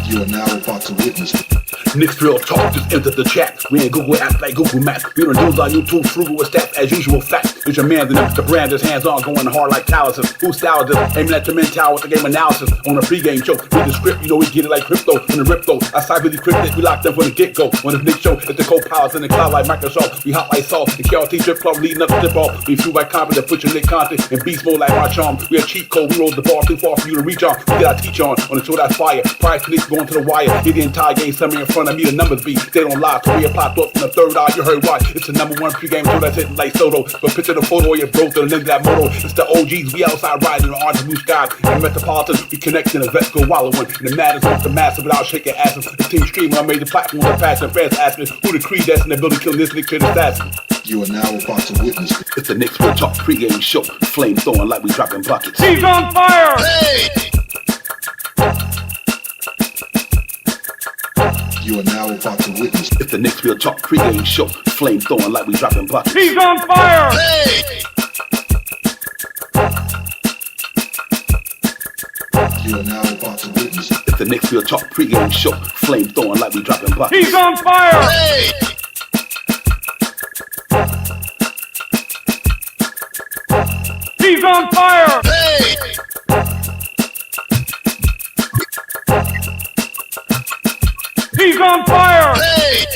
You are now about to witness Knicks real talk, just enter the chat. We ain't Google apps like Google Maps. We don't use our YouTube frugal with stats as usual fact. It's your man, the brand is hands-on, going hard like calluses. Who styles this? Aiming at the mental with the game analysis. On a pregame show, read the script, you know we get it like crypto. On the rip though, I side really cryptic, we locked them from the get-go. On this Knicks show, it's the co-pilots in the cloud like Microsoft. We hot like salt, the KRT drip club leading up to tip off. We flew like confident, put your Nick content in beast mode like our charm. We a cheat code, we roll the ball too far for you to reach on. We get our teach on the show that's fire. Price Knicks going to the wire. Get the entire game summary in front of me, the numbers be. They don't lie, Korea popped up from the third eye, you heard why. It's the number one pregame show that's hitting like Soto. But picture the photo of your bro to the lens of that moto. It's the OGs, we outside riding the orange blue sky. In Metropolitan, we connect in the vets go wallowing. And the matters off the massive without shaking asses. The team streaming on major platforms of fashion. Fans asking who the creed that's in the building killing this Knicks kid assassin. You are now about to witness It's the Knicks Real Talk pregame show. Flame throwing like we dropping buckets. He's on fire! Hey! You are now about to witness It's the Knicks Real Talk pregame show. Flame throwing like we dropping buckets. He's on fire! Hey! You are now about to witness It's the Knicks Real Talk pregame show. Flame throwing like we dropping buckets. He's on fire! Hey! He's on fire! Hey! He's on fire! Hey!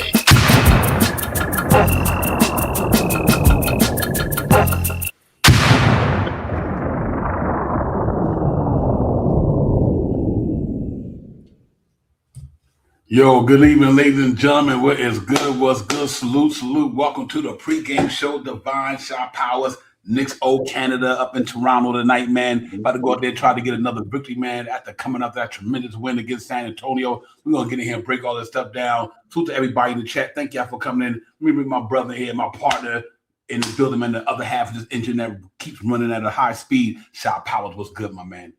Yo, good evening, ladies and gentlemen. What is good? What's good? Salute, salute. Welcome to the pregame show. Divine Shot Powers, Knicks O Canada up in Toronto tonight, man. About to go out there and try to get another victory, man. After coming up that tremendous win against San Antonio, we're gonna get in here and break all this stuff down. Salute to everybody in the chat. Thank y'all for coming in. Let me bring my brother here, my partner in the building, man. The other half of this engine that keeps running at a high speed. Shot Powers, what's good, my man?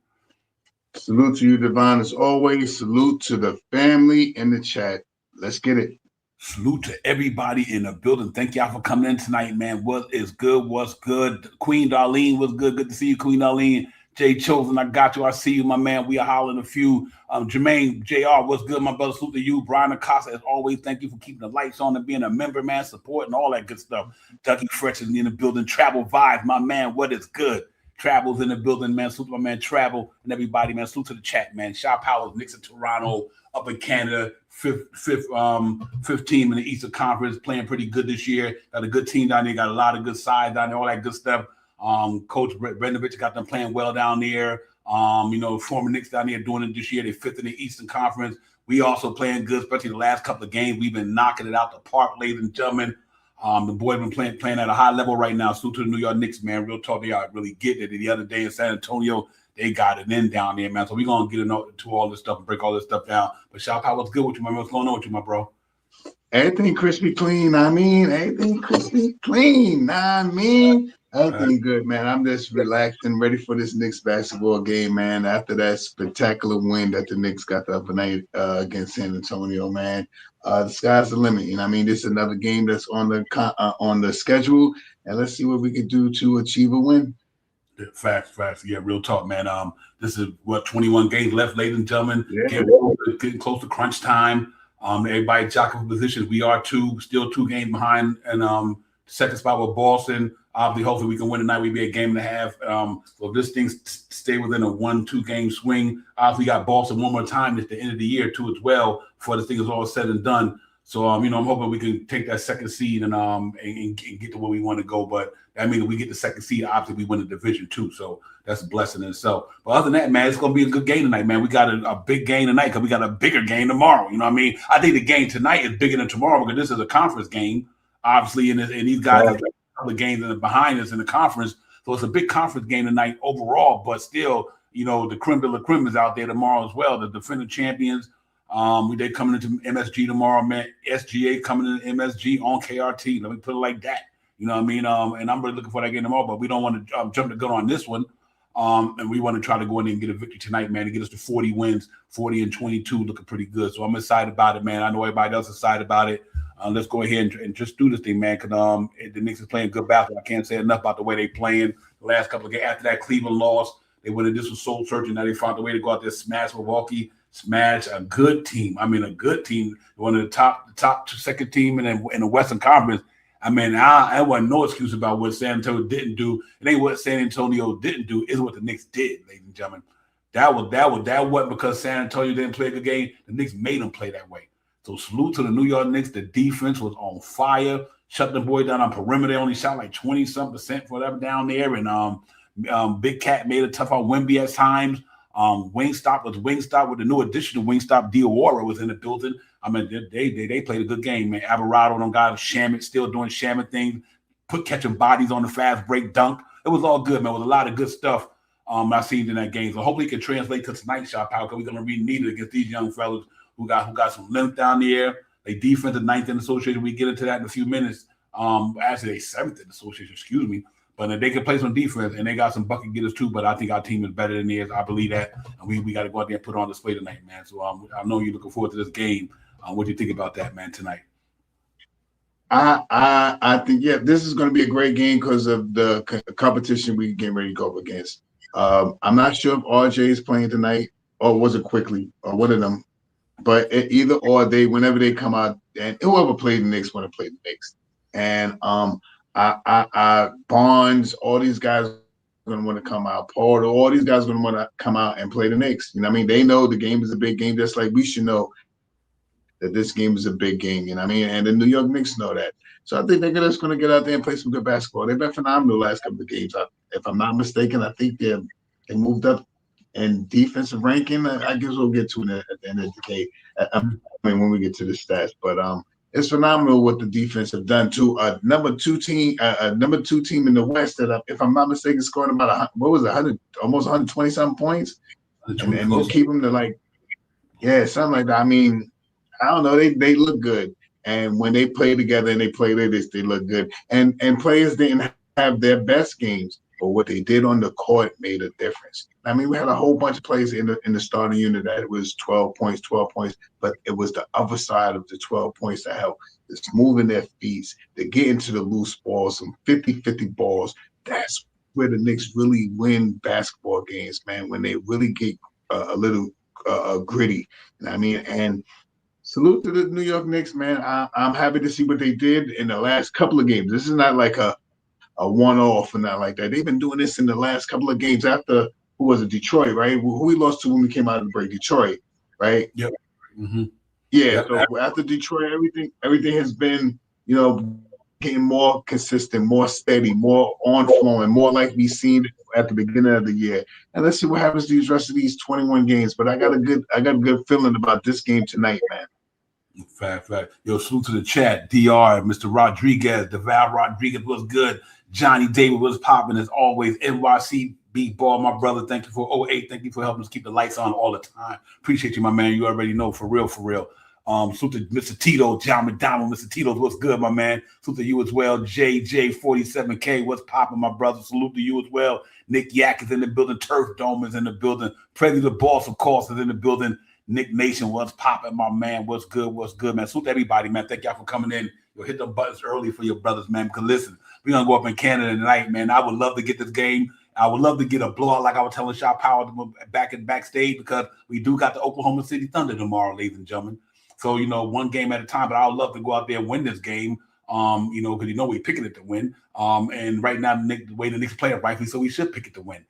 Salute to you, Divine, as always. Salute to the family in the chat. Let's get it. Salute to everybody in the building. Thank y'all for coming in tonight, man. What is good? What's good? Queen Darlene, what's good? Good to see you, Queen Darlene. Jay Chosen, I got you. I see you, my man. We are hollering a few. Jermaine, JR, what's good, my brother? Salute to you. Brian Acosta, as always, thank you for keeping the lights on and being a member, man, supporting all that good stuff. Dougie Fresh is in the building. Travel Vibes, my man. What is good? Travel's in the building, man. Salute to my man Travel and everybody, man. Salute to the chat, man. Shot Powers, Knicks in Toronto, up in Canada, fifth team in the Eastern Conference, playing pretty good this year. Got a good team down there, got a lot of good sides down there, all that good stuff. Coach Bredovich got them playing well down there. Former Knicks down there doing it this year. They're fifth in the Eastern Conference. We also playing good, especially the last couple of games. We've been knocking it out the park, ladies and gentlemen. The boys been playing at a high level right now. Salute to the New York Knicks, man. Real talk, they are really getting it. The other day in San Antonio, they got it in down there, man. So we're going to get into all this stuff and break all this stuff down. But Shop, what's good with you, man? What's going on with you, my bro? Everything crispy clean, everything crispy clean, everything good, man. I'm just relaxed and ready for this Knicks basketball game, man. After that spectacular win that the Knicks got the other night against San Antonio, man. The sky's the limit. This is another game that's on the schedule, and let's see what we can do to achieve a win. Facts. Yeah, real talk, man. This is 21 games left, ladies and gentlemen. Yeah. Getting close to crunch time. Everybody jockeying for positions. We are still two games behind, and second spot with Boston. Obviously, hopefully we can win tonight. We'll be a game and a half. So if this thing stay within a 1-2 game swing, obviously we got Boston one more time at the end of the year too as well before this thing is all said and done. So I'm hoping we can take that second seed and get to where we want to go. But that means if we get the second seed, obviously we win the division too. So that's a blessing in itself. But other than that, man, it's gonna be a good game tonight, man. We got a big game tonight because we got a bigger game tomorrow. You know what I mean? I think the game tonight is bigger than tomorrow because this is a conference game, obviously, and these guys have other games behind us in the conference. So it's a big conference game tonight overall, but still, the creme de la creme is out there tomorrow as well. The defending champions. They coming into MSG tomorrow, man. SGA coming into MSG on KRT. Let me put it like that. You know what I mean? And I'm really looking for that game tomorrow, but we don't want to jump the gun on this one. And we want to try to go in there and get a victory tonight, man, to get us to 40 wins, 40-22, looking pretty good. So I'm excited about it, man. I know everybody else is excited about it. Let's go ahead and just do this thing, man, because the Knicks is playing good basketball. I can't say enough about the way they playing the last couple of games. After that Cleveland loss, They went this was soul searching. Now they found a way to go out there, smash Milwaukee, smash a good team. I mean, a good team, one of the top second team in the Western Conference. I mean, I wasn't no excuse about what San Antonio didn't do. It ain't what San Antonio didn't do. It's what the Knicks did, ladies and gentlemen. That wasn't because San Antonio didn't play a good game. The Knicks made them play that way. So salute to the New York Knicks. The defense was on fire. Shut the boy down on perimeter. They only shot like 20-something% for whatever down there. And Big Cat made it tough on Wemby at times. Wingstop with the new addition to Wingstop. Diawara was in the building. I mean, they played a good game, man. Alvarado, them guys, Shamit still doing Shamit things, catching bodies on the fast break dunk. It was all good, man. With a lot of good stuff I seen in that game. So hopefully it can translate to tonight's shot power because we're gonna really need it against these young fellas who got some length down there. They defense at 9th in the association. We get into that in a few minutes. Actually, they 7th in the association, excuse me. But they can play some defense, and they got some bucket getters too. But I think our team is better than theirs. I believe that, and we got to go out there and put on display tonight, man. So I know you're looking forward to this game. What do you think about that, man, tonight? I think this is going to be a great game because of the competition we getting ready to go up against. I'm not sure if RJ is playing tonight or was it Quickly or one of them, but either or whenever they come out, and whoever played the Knicks want to play the Knicks, and Barnes, all these guys are going to want to come out. Porter, all these guys are going to want to come out and play the Knicks. You know what I mean? They know the game is a big game, just like we should know that this game is a big game. You know what I mean? And the New York Knicks know that. So I think they're just going to get out there and play some good basketball. They've been phenomenal the last couple of games. If I'm not mistaken, I think they moved up in defensive ranking. I guess we'll get to it at the end of the day. I mean, when we get to the stats, but it's phenomenal what the defense have done to a number two team in the West that, if I'm not mistaken, scored about almost 120 something points, and you keep them to something like that. I mean, I don't know. They look good, and when they play together and they play like this, they look good. And players didn't have their best games, but what they did on the court made a difference. I mean, we had a whole bunch of players in the starting unit that it was 12 points, but it was the other side of the 12 points that helped. It's moving their feet. They get into the loose balls, some 50-50 balls. That's where the Knicks really win basketball games, man, when they really get a little gritty. You know what I mean? And salute to the New York Knicks, man. I'm happy to see what they did in the last couple of games. This is not like a one-off or not like that. They've been doing this in the last couple of games after, who was it, Detroit, right? Who we lost to when we came out of the break? Detroit, right? Yep. Mm-hmm. Yeah, so after Detroit, everything has been, getting more consistent, more steady, more on-flowing, more like we seen at the beginning of the year. And let's see what happens to these rest of these 21 games. But I got a good feeling about this game tonight, man. Fact. Yo, salute to the chat. DR, Mr. Rodriguez, Deval Rodriguez was good. Johnny David was popping as always. NYC Beat Ball, my brother. Thank you for 08. Thank you for helping us keep the lights on all the time. Appreciate you, my man. You already know, for real. Salute to Mr. Tito, John McDonald. Mr. Tito, what's good, my man? Salute to you as well. JJ47K, what's popping, my brother? Salute to you as well. Nick Yak is in the building. Turf Dome is in the building. Presley the Boss, of course, is in the building. Nick Nation, what's popping, my man? What's good, man? Salute to everybody, man. Thank y'all for coming in. You'll hit the buttons early for your brothers, man. Because listen, we're going to go up in Canada tonight, man. I would love to get this game. I would love to get a blowout like I was telling Shot Power backstage, because we do got the Oklahoma City Thunder tomorrow, ladies and gentlemen. So, one game at a time, but I would love to go out there and win this game, because we're picking it to win. And right now, the way the Knicks play it rightfully, so we should pick it to win.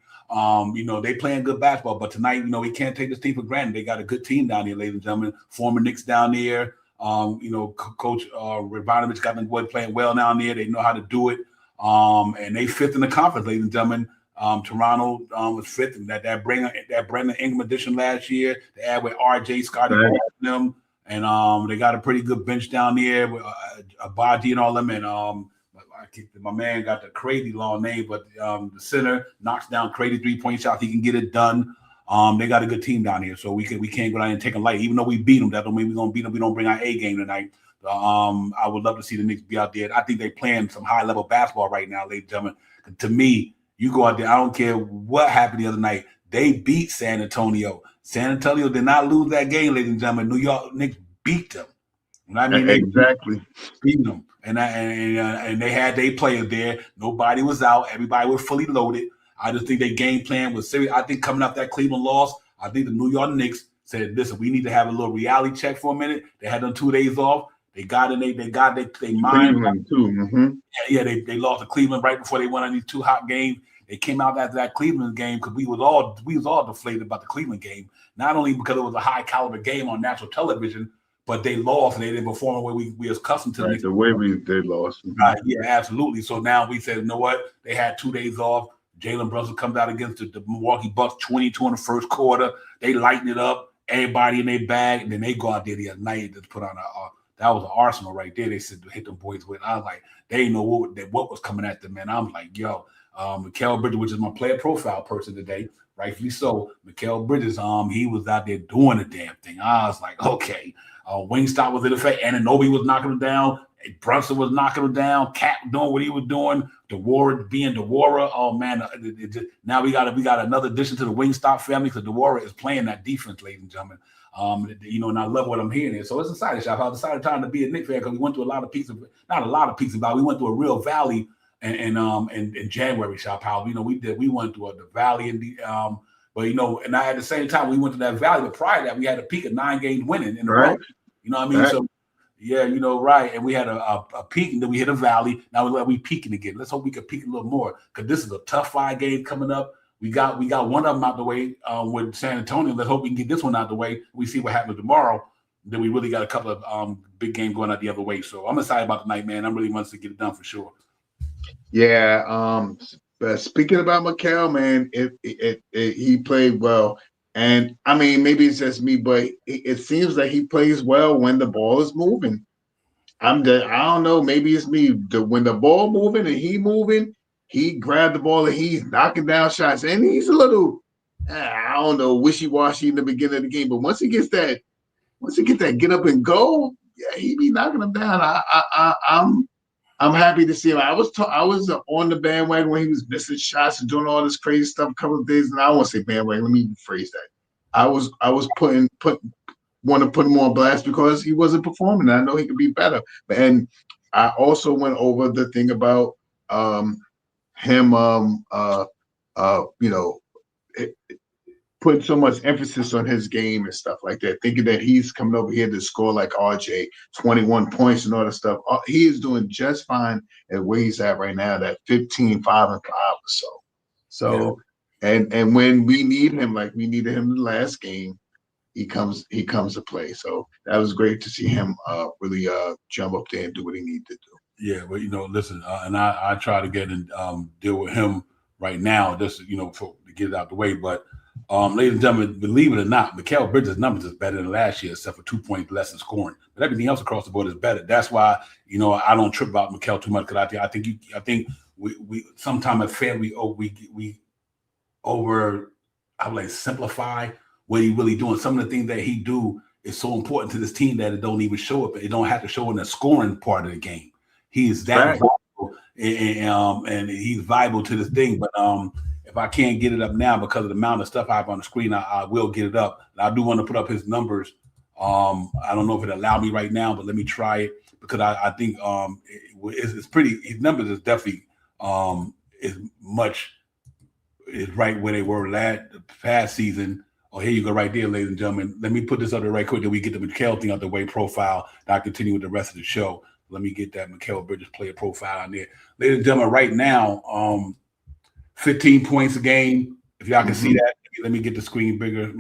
They playing good basketball, but tonight, we can't take this team for granted. They got a good team down here, ladies and gentlemen. Former Knicks down there. Coach Rivanovic got them boys playing well down there. They know how to do it. And they fifth in the conference, ladies and gentlemen. Toronto was fifth, and that Brandon Ingram addition last year. They add with RJ, Scotty, them, and they got a pretty good bench down there with Abadi and all them. And my man got the crazy long name, but the center knocks down crazy 3-point shots. He can get it done. They got a good team down here, so we can't go down and take them light. Even though we beat them, that don't mean we're gonna beat them. We don't bring our A game tonight. I would love to see the Knicks be out there. I think they're playing some high level basketball right now, ladies and gentlemen. To me, you go out there, I don't care what happened the other night. They beat San Antonio. San Antonio did not lose that game, ladies and gentlemen. New York Knicks beat them. I mean, exactly beat them, and they had their players there. Nobody was out. Everybody was fully loaded. I just think their game plan was serious. I think coming off that Cleveland loss, I think the New York Knicks said, listen, we need to have a little reality check for a minute. They had them 2 days off. They got in they got their mind. Cleveland too. Mm-hmm. Yeah, they lost to Cleveland right before they went on these 2 hot games. They came out after that Cleveland game because we was all deflated about the Cleveland game. Not only because it was a high caliber game on national television, but they lost and they didn't perform the way we accustomed to. Right, the way they lost. Right, yeah, absolutely. So now we said, you know what? They had 2 days off. Jalen Brunson comes out against the Milwaukee Bucks 22 in the first quarter. They lighten it up. Everybody in their bag, and then they go out there the other night and just put on that was an arsenal right there. They said to hit them boys with. I was like, they didn't know what was coming at them, man. I'm like, yo, Mikal Bridges, which is my player profile person today, rightfully so. Mikal Bridges, he was out there doing the damn thing. I was like, okay. Wingstop was in effect. Anunoby was knocking him down. Brunson was knocking him down. Cat doing what he was doing. DeWara being DeWara. Oh man! Now we got another addition to the Wingstop family because DeWara is playing that defense, ladies and gentlemen. And I love what I'm hearing here. So it's a side shop. I decided time to be a Knicks fan because we went through not a lot of peaks, but we went through a real valley in January, shop house. We went through the valley but and at the same time we went to that valley. But prior to that, we had a peak of 9 games winning in a row. You know what I mean? Right. So yeah, right. And we had a peak, and then we hit a valley. Now we peaking again. Let's hope we can peak a little more because this is a tough 5 game coming up. We got one of them out the way with San Antonio. Let's hope we can get this one out the way. We see what happens tomorrow. Then we really got a couple of big games going out the other way. So I'm excited about tonight, man. I'm really wants to get it done for sure. Yeah. But speaking about Mikal, man, he played well. And I mean, maybe it's just me, but it seems like he plays well when the ball is moving. I don't know. Maybe it's me. When the ball moving and he moving, he grabbed the ball and he's knocking down shots. And he's a little, I don't know, wishy-washy in the beginning of the game. But once he gets that get up and go, yeah, he be knocking them down. I'm happy to see him. I was on the bandwagon when he was missing shots and doing all this crazy stuff a couple of days. And I don't want to say bandwagon. Let me rephrase that. I was want to put him on blast because he wasn't performing. I know he could be better. And I also went over the thing about him putting so much emphasis on his game and stuff like that, thinking that he's coming over here to score like RJ, 21 points and all that stuff. He is doing just fine at where he's at right now, that 15, 5, and 5 or so. So, yeah. And when we need him, like we needed him in the last game, he comes to play. So that was great to see him really jump up there and do what he needed to do. Yeah, but listen, and I try to get and deal with him right now, just to get it out the way, but. Ladies and gentlemen, believe it or not, Mikal Bridges' numbers is better than last year, except for 2 points less in scoring. But everything else across the board is better. That's why I don't trip about Mikal too much because I think we sometimes as fans we simplify what he really doing. Some of the things that he do is so important to this team that it don't even show up. It don't have to show in the scoring part of the game. He is that valuable, and he's viable to this thing, but if I can't get it up now because of the amount of stuff I have on the screen, I will get it up. And I do want to put up his numbers. I don't know if it allow me right now, but let me try it because I think it's pretty. His numbers is definitely is right where they were past season. Oh, here you go right there, ladies and gentlemen. Let me put this up there right quick that we get the Mikal thing out the way profile. And I continue with the rest of the show. Let me get that Mikal Bridges player profile on there. Ladies and gentlemen, right now, 15 points a game. If y'all can see that, let me get the screen bigger.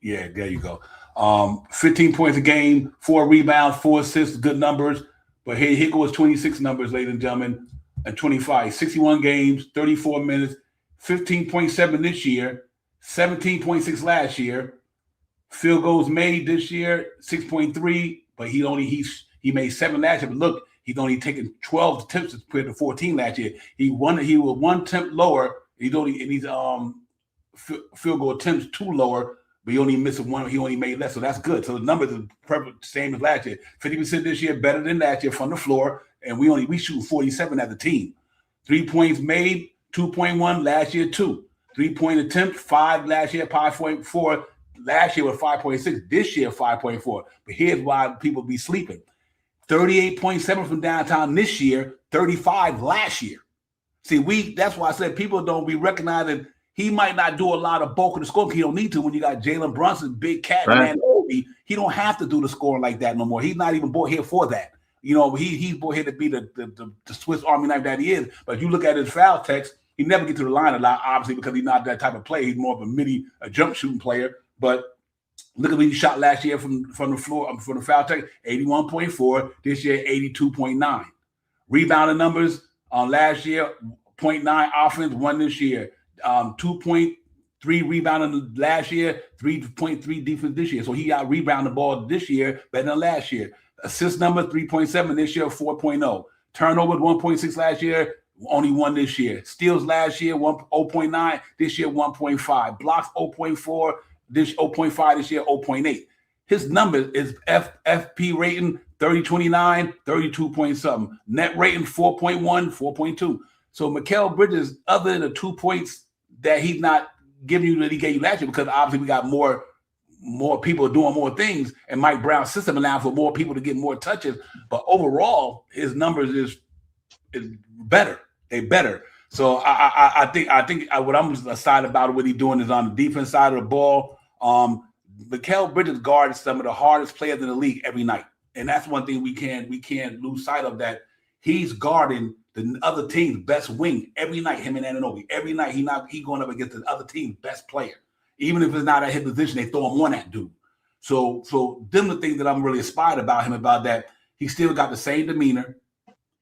Yeah, there you go. 15 points a game, 4 rebounds, 4 assists, good numbers. But here goes 26 numbers, ladies and gentlemen, and 25. 61 games, 34 minutes, 15.7 this year, 17.6 last year. Field goals made this year, 6.3, but he made 7 last year. But look, he's only taken 12 attempts compared to 14 last year. He was 1 attempt lower. He's field goal attempts 2 lower, but he only missed 1. He only made less, so that's good. So the numbers are perfect, same as last year. 50% this year, better than last year from the floor, and we shoot 47 as a team. 3 points made, 2.1 last year, 2. 3-point attempt, 5 last year, 5.4. Last year was 5.6. This year 5.4. But here's why people be sleeping. 38.7 from downtown this year, 35 last year. See, that's why I said people don't be recognizing he might not do a lot of bulk of the scoring. He don't need to when you got Jalen Brunson, Big Cat, Right. and Obi. He don't have to do the scoring like that no more. He's not even brought here for that. He's brought here to be the Swiss Army knife that he is. But if you look at his foul text, he never gets to the line a lot, obviously, because he's not that type of player. He's more of a jump shooting player. But look at what he shot last year from the floor, from the foul text, 81.4. This year, 82.9. Rebounding numbers last year, 0.9 offense, 1 this year. 2.3 rebounding last year, 3.3 defense this year. So he out rebounded the ball this year better than last year. Assist number 3.7 this year, 4.0. Turnovers 1.6 last year, only 1 this year. Steals last year, 0.9. This year, 1.5. Blocks 0.4. This 0.5 this year, 0.8. His number is FP rating 30-29, 32 point something. Net rating 4.1, 4.2. So Mikal Bridges, other than the 2 points that he's not giving you that he gave you last year, because obviously we got more people doing more things, and Mike Brown's system allowing for more people to get more touches. But overall, his numbers is better. They better. So I think what I'm excited about what he's doing is on the defense side of the ball. Mikal Bridges guards some of the hardest players in the league every night, and that's one thing we can't lose sight of, that he's guarding the other team's best wing every night. Him and Anunoby, every night he going up against the other team's best player. Even if it's not at his position, they throw him on that dude. So them the things that I'm really inspired about him, about that he still got the same demeanor.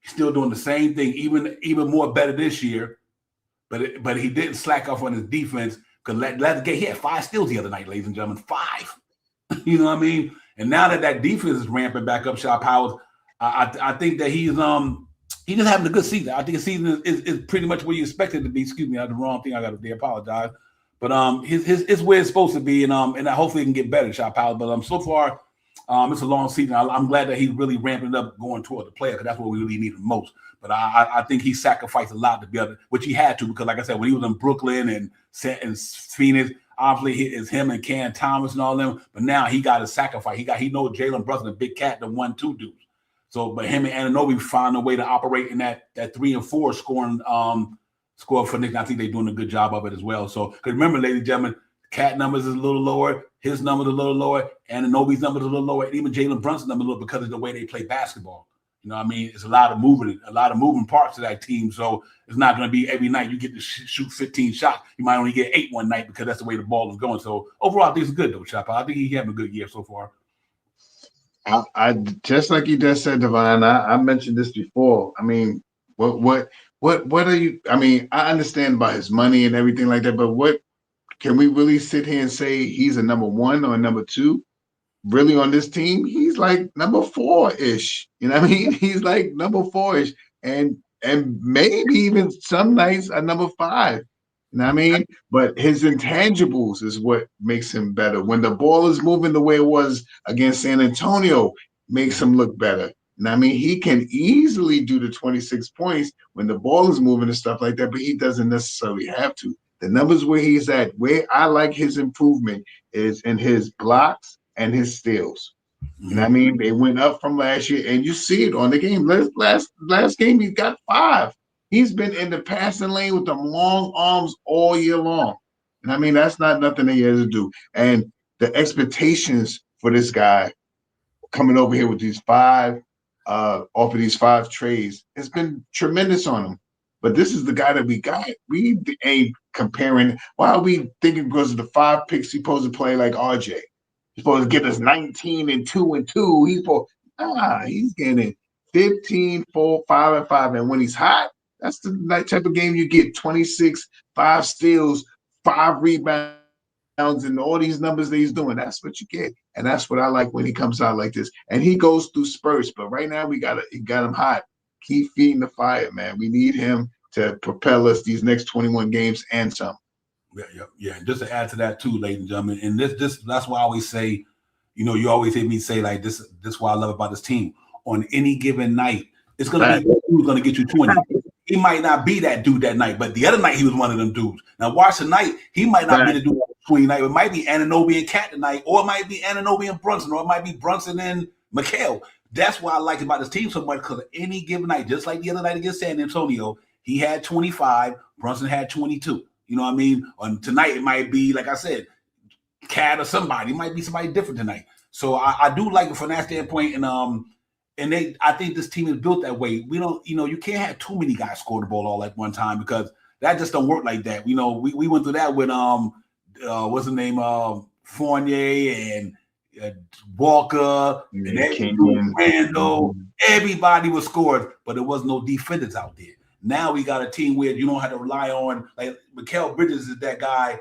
He's still doing the same thing, even more better this year. But he didn't slack off on his defense, because he had 5 steals the other night, ladies and gentlemen. 5. You know what I mean? And now that defense is ramping back up, Shaw Powers, I think that he's just having a good season. I think his season is pretty much where you expect it to be. Excuse me, I had the wrong thing. I got to apologize. But his where it's supposed to be, and hopefully it can get better, Shaw Powers. But so far, it's a long season. I'm glad that he's really ramping up, going toward the player, because that's what we really need the most. But I think he sacrificed a lot to be able to, which he had to, because like I said, when he was in Brooklyn and Phoenix, obviously it's him and Cam Thomas and all them. But now he got to sacrifice. He knows Jalen Brunson, the Big Cat, the 1-2 dudes. So, but him and Anunoby found a way to operate in that 3 and 4 scoring score for Knicks. I think they're doing a good job of it as well. So, because remember, ladies and gentlemen, Cat numbers is a little lower, his numbers a little lower, Anunoby's numbers a little lower, and even Jalen Brunson's numbers a little, because of the way they play basketball. You know what I mean? It's a lot of moving parts to that team. So it's not going to be every night you get to shoot 15 shots. You might only get 8 one night, because that's the way the ball is going. So overall, I think it's good though, Chapa. I think he's having a good year so far. I just like you just said, Devon. I mentioned this before. I mean, what are you? I mean, I understand about his money and everything like that, but what can we really sit here and say he's a number 1 or a number 2? Really on this team, he's like number 4-ish. You know what I mean? He's like number 4-ish, and maybe even some nights a number 5. You know what I mean? But his intangibles is what makes him better. When the ball is moving the way it was against San Antonio, makes him look better. You know what I mean? He can easily do the 26 points when the ball is moving and stuff like that, but he doesn't necessarily have to. The numbers where he's at, where I like his improvement, is in his blocks and his steals. You know what I mean? They went up from last year, and you see it on the game. Last game, he's got 5. He's been in the passing lane with them long arms all year long. And I mean, that's not nothing that he has to do. And the expectations for this guy coming over here with these 5, off of these 5 trades, has been tremendous on him. But this is the guy that we got. We ain't comparing. Why are we thinking because of the 5 picks he's supposed to play like RJ? He's supposed to get us 19 and 2 and 2. He's getting 15, 4, 5 and 5. And when he's hot, that's the type of game you get: 26, 5 steals, 5 rebounds, and all these numbers that he's doing. That's what you get. And that's what I like when he comes out like this. And he goes through spurts. But right now we got him hot. Keep feeding the fire, man. We need him to propel us these next 21 games and some. Yeah. And just to add to that too, ladies and gentlemen, and that's why I always say, you always hear me say like this. This is what I love about this team. On any given night, it's gonna be who's gonna get you 20. He might not be that dude that night, but the other night he was one of them dudes. Now watch tonight, he might not be the dude between night. It might be Anunoby and Cat tonight, or it might be Anunoby and Brunson, or it might be Brunson and Mikal. That's why I like about this team so much, because any given night, just like the other night against San Antonio, He had 25. Brunson had 22. You know what I mean? And tonight it might be, like I said, Cat or somebody. It might be somebody different tonight. So I do like it from that standpoint. And I think this team is built that way. We don't, you can't have too many guys score the ball all at one time because that just don't work like that. We went through that with what's the name, Fournier and Walker and Randall. Everybody was scored, but there was no defenders out there. Now we got a team where you don't have to rely on, like Mikal Bridges is that guy.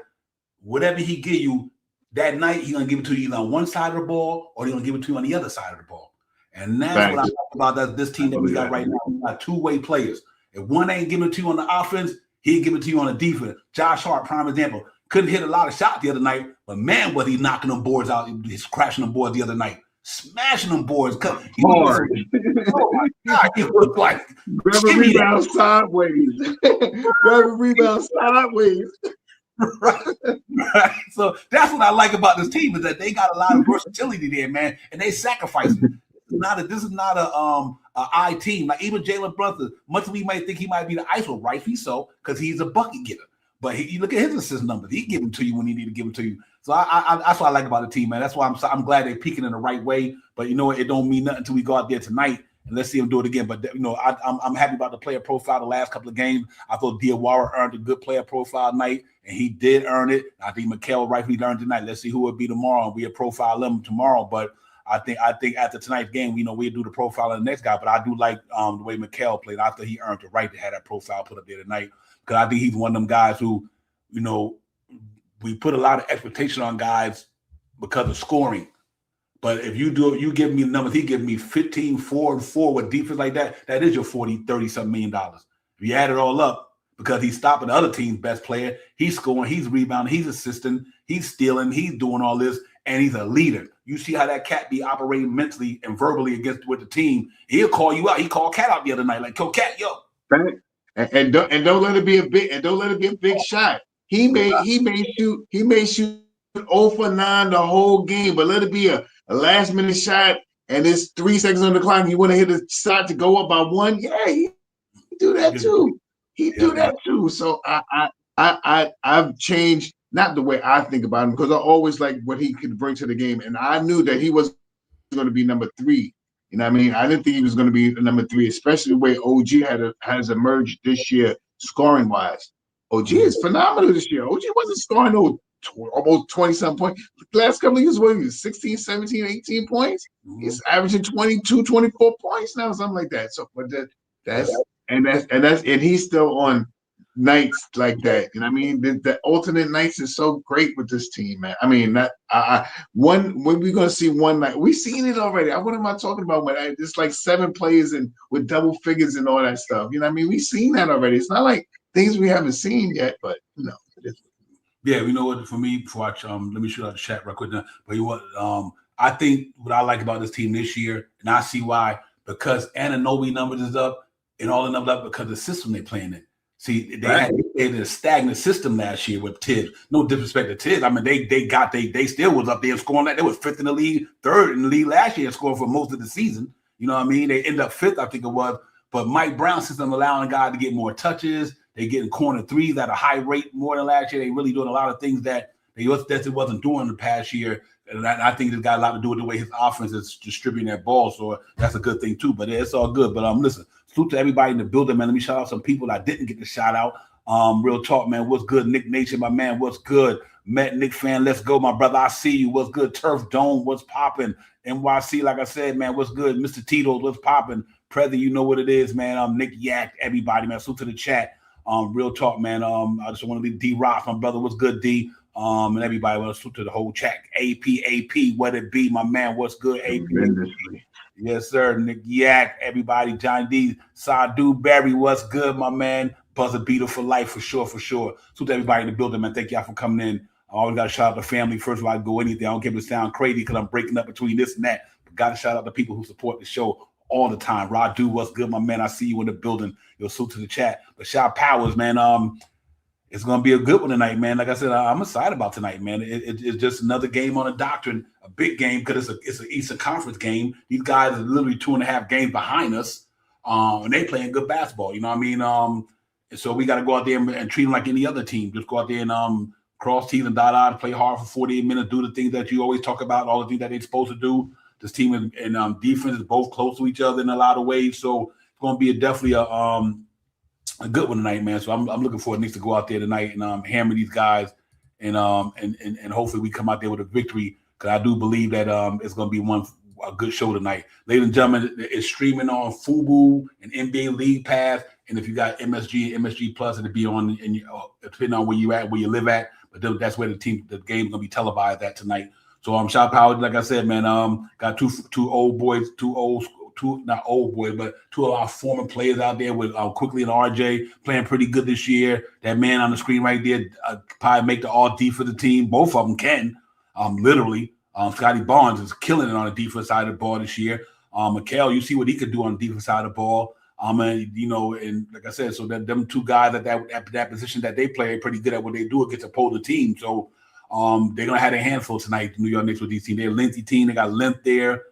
Whatever he give you that night, he's gonna give it to you either on one side of the ball or he's gonna give it to you on the other side of the ball. And that's what I like about this team that we got right now. We got two-way players. If one ain't giving it to you on the offense, he'll give it to you on the defense. Josh Hart, prime example, couldn't hit a lot of shots the other night, but man, was he knocking them boards out. He's crashing them boards the other night. Smashing them boards. Hard. Oh my God, he looked like grab a rebound sideways. Grab a rebound sideways. Right. So that's what I like about this team is that they got a lot of versatility there, man, and they sacrifice. This is not a I team. Like even Jalen Brunson, much as we might think he might be the ISO, rightfully so, because he's a bucket getter. But you look at his assist numbers; he give them to you when he need to give them to you. So that's what I like about the team, man. That's why I'm glad they're peaking in the right way. But it don't mean nothing until we go out there tonight and let's see him do it again. But I'm happy about the player profile the last couple of games. I thought Diawara earned a good player profile night, and he did earn it. I think Mikal rightfully earned tonight. Let's see who it be tomorrow. We'll profile them tomorrow. But I think after tonight's game, we'll do the profile of the next guy. But I do like the way Mikal played. I thought he earned the right to have that profile put up there tonight because I think he's one of them guys who, we put a lot of expectation on guys because of scoring. But if you give me the numbers, he gives me 15, 4, and 4 with defense like that, that is your 40, 30-something million dollars. If you add it all up, because he's stopping the other team's best player, he's scoring, he's rebounding, he's assisting, he's stealing, he's doing all this, and he's a leader. You see how that cat be operating mentally and verbally with the team. He'll call you out. He called Cat out the other night, like, "Yo, Cat, yo." Right. And don't let it be a big shot. He may shoot 0 for 9 the whole game, but let it be a last minute shot and it's 3 seconds on the clock and you want to hit a shot to go up by 1. Yeah, he do that too. He do that too. So I've changed not the way I think about him because I always like what he could bring to the game. And I knew that he was going to be number 3. You know what I mean? I didn't think he was going to be number 3, especially the way OG has emerged this year scoring wise. OG is phenomenal this year. OG wasn't scoring almost 20-something points. The last couple of years, what was 16, 17, 18 points? He's averaging 22, 24 points now, something like that. So, but and he's still on nights like that. You know what I mean? The alternate nights is so great with this team, man. I mean, when we're gonna see one night, we've seen it already. What am I talking about? When it's like 7 players and with double figures and all that stuff. You know what I mean? We've seen that already. It's not like things we haven't seen yet, but yeah, you know what? For me, before let me shoot out the chat real quick now. But I think what I like about this team this year, and I see why, because Anunoby numbers is up and all the numbers up because of the system they're playing in. See, they had a stagnant system last year with Tibbs. No disrespect to Tibbs. I mean, they still was up there scoring like they was 5th in the league, 3rd in the league last year, scoring for most of the season. You know what I mean? They ended up 5th, I think it was. But Mike Brown's system allowing a guy to get more touches. They getting corner threes at a high rate more than last year. They really doing a lot of things that they wasn't doing the past year. And I think it's got a lot to do with the way his offense is distributing that ball. So that's a good thing too. But it's all good. But listen, salute to everybody in the building, man. Let me shout out some people I didn't get the shout out. Real talk, man. What's good, Nick Nation, my man? What's good? Met Nick fan, let's go, my brother. I see you. What's good? Turf Dome, what's popping? NYC, like I said, man, what's good? Mr. Tito's, what's popping? President, you know what it is, man. Nick Yak, everybody, man. Salute to the chat. Real talk, man. I just want to leave D Rock, my brother. What's good, D? And everybody wants to the whole chat. AP, what it be, my man? What's good, AP? Yes, sir. Nick Yak, everybody. John D. Sadu Barry, what's good, my man? Buzzer beater for life, for sure. So to everybody in the building, man, thank y'all for coming in. I always got to shout out the family. First of all, I go anything. I don't care if it sound crazy because I'm breaking up between this and that. But got to shout out the people who support the show all the time. Radu, what's good, my man? I see you in the building. You'll salute to the chat. But shout Powers, man. It's gonna be a good one tonight, man. Like I said, I'm excited about tonight, man. It's just another game on a doctrine, a big game because it's an Eastern Conference game. These guys are literally 2.5 games behind us, and they playing good basketball. You know what I mean? And so we got to go out there and treat them like any other team. Just go out there and cross T's and dot I's, play hard for 48 minutes, do the things that you always talk about, all the things that they're supposed to do. This team and defense is both close to each other in a lot of ways. So it's going to be definitely a good one tonight, man. So I'm looking for Knicks to go out there tonight and hammer these guys and hopefully we come out there with a victory, because I do believe that it's going to be a good show tonight. Ladies and gentlemen, it's streaming on Fubo and NBA League Pass. And if you got MSG and MSG Plus, it'll be on, and depending on where you live at. But that's where the game's gonna be televised at tonight. So Shot Power, like I said, man, got two old boys, not old boys, but two of our former players out there with Quickly and RJ playing pretty good this year. That man on the screen right there probably make the all defensive team. Both of them can, literally. Scotty Barnes is killing it on the defense side of the ball this year. Mikal, you see what he could do on the defense side of the ball. And like I said, so that them two guys at that position that they play are pretty good at what they do against opposing teams. So they're gonna have a handful tonight. The New York Knicks with these teams. They're a lengthy team. They got length there.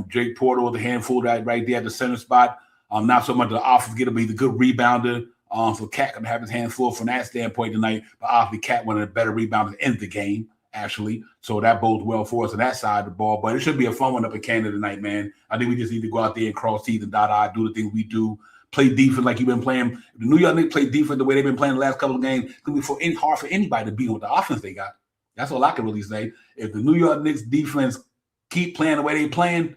Jake Porter with a handful right there at the center spot. Not so much the offense get him, but he's a good rebounder. So Cat gonna have his hands full from that standpoint tonight. But obviously, Cat one of the better rebounders in the game, actually. So that bodes well for us on that side of the ball. But it should be a fun one up in Canada tonight, man. I think we just need to go out there and cross T's and dot I, do the things we do, play defense like you've been playing. If the New York Knicks play defense the way they've been playing the last couple of games, it's going to be hard for anybody to beat them with the offense they got. That's all I can really say. If the New York Knicks defense keep playing the way they're playing,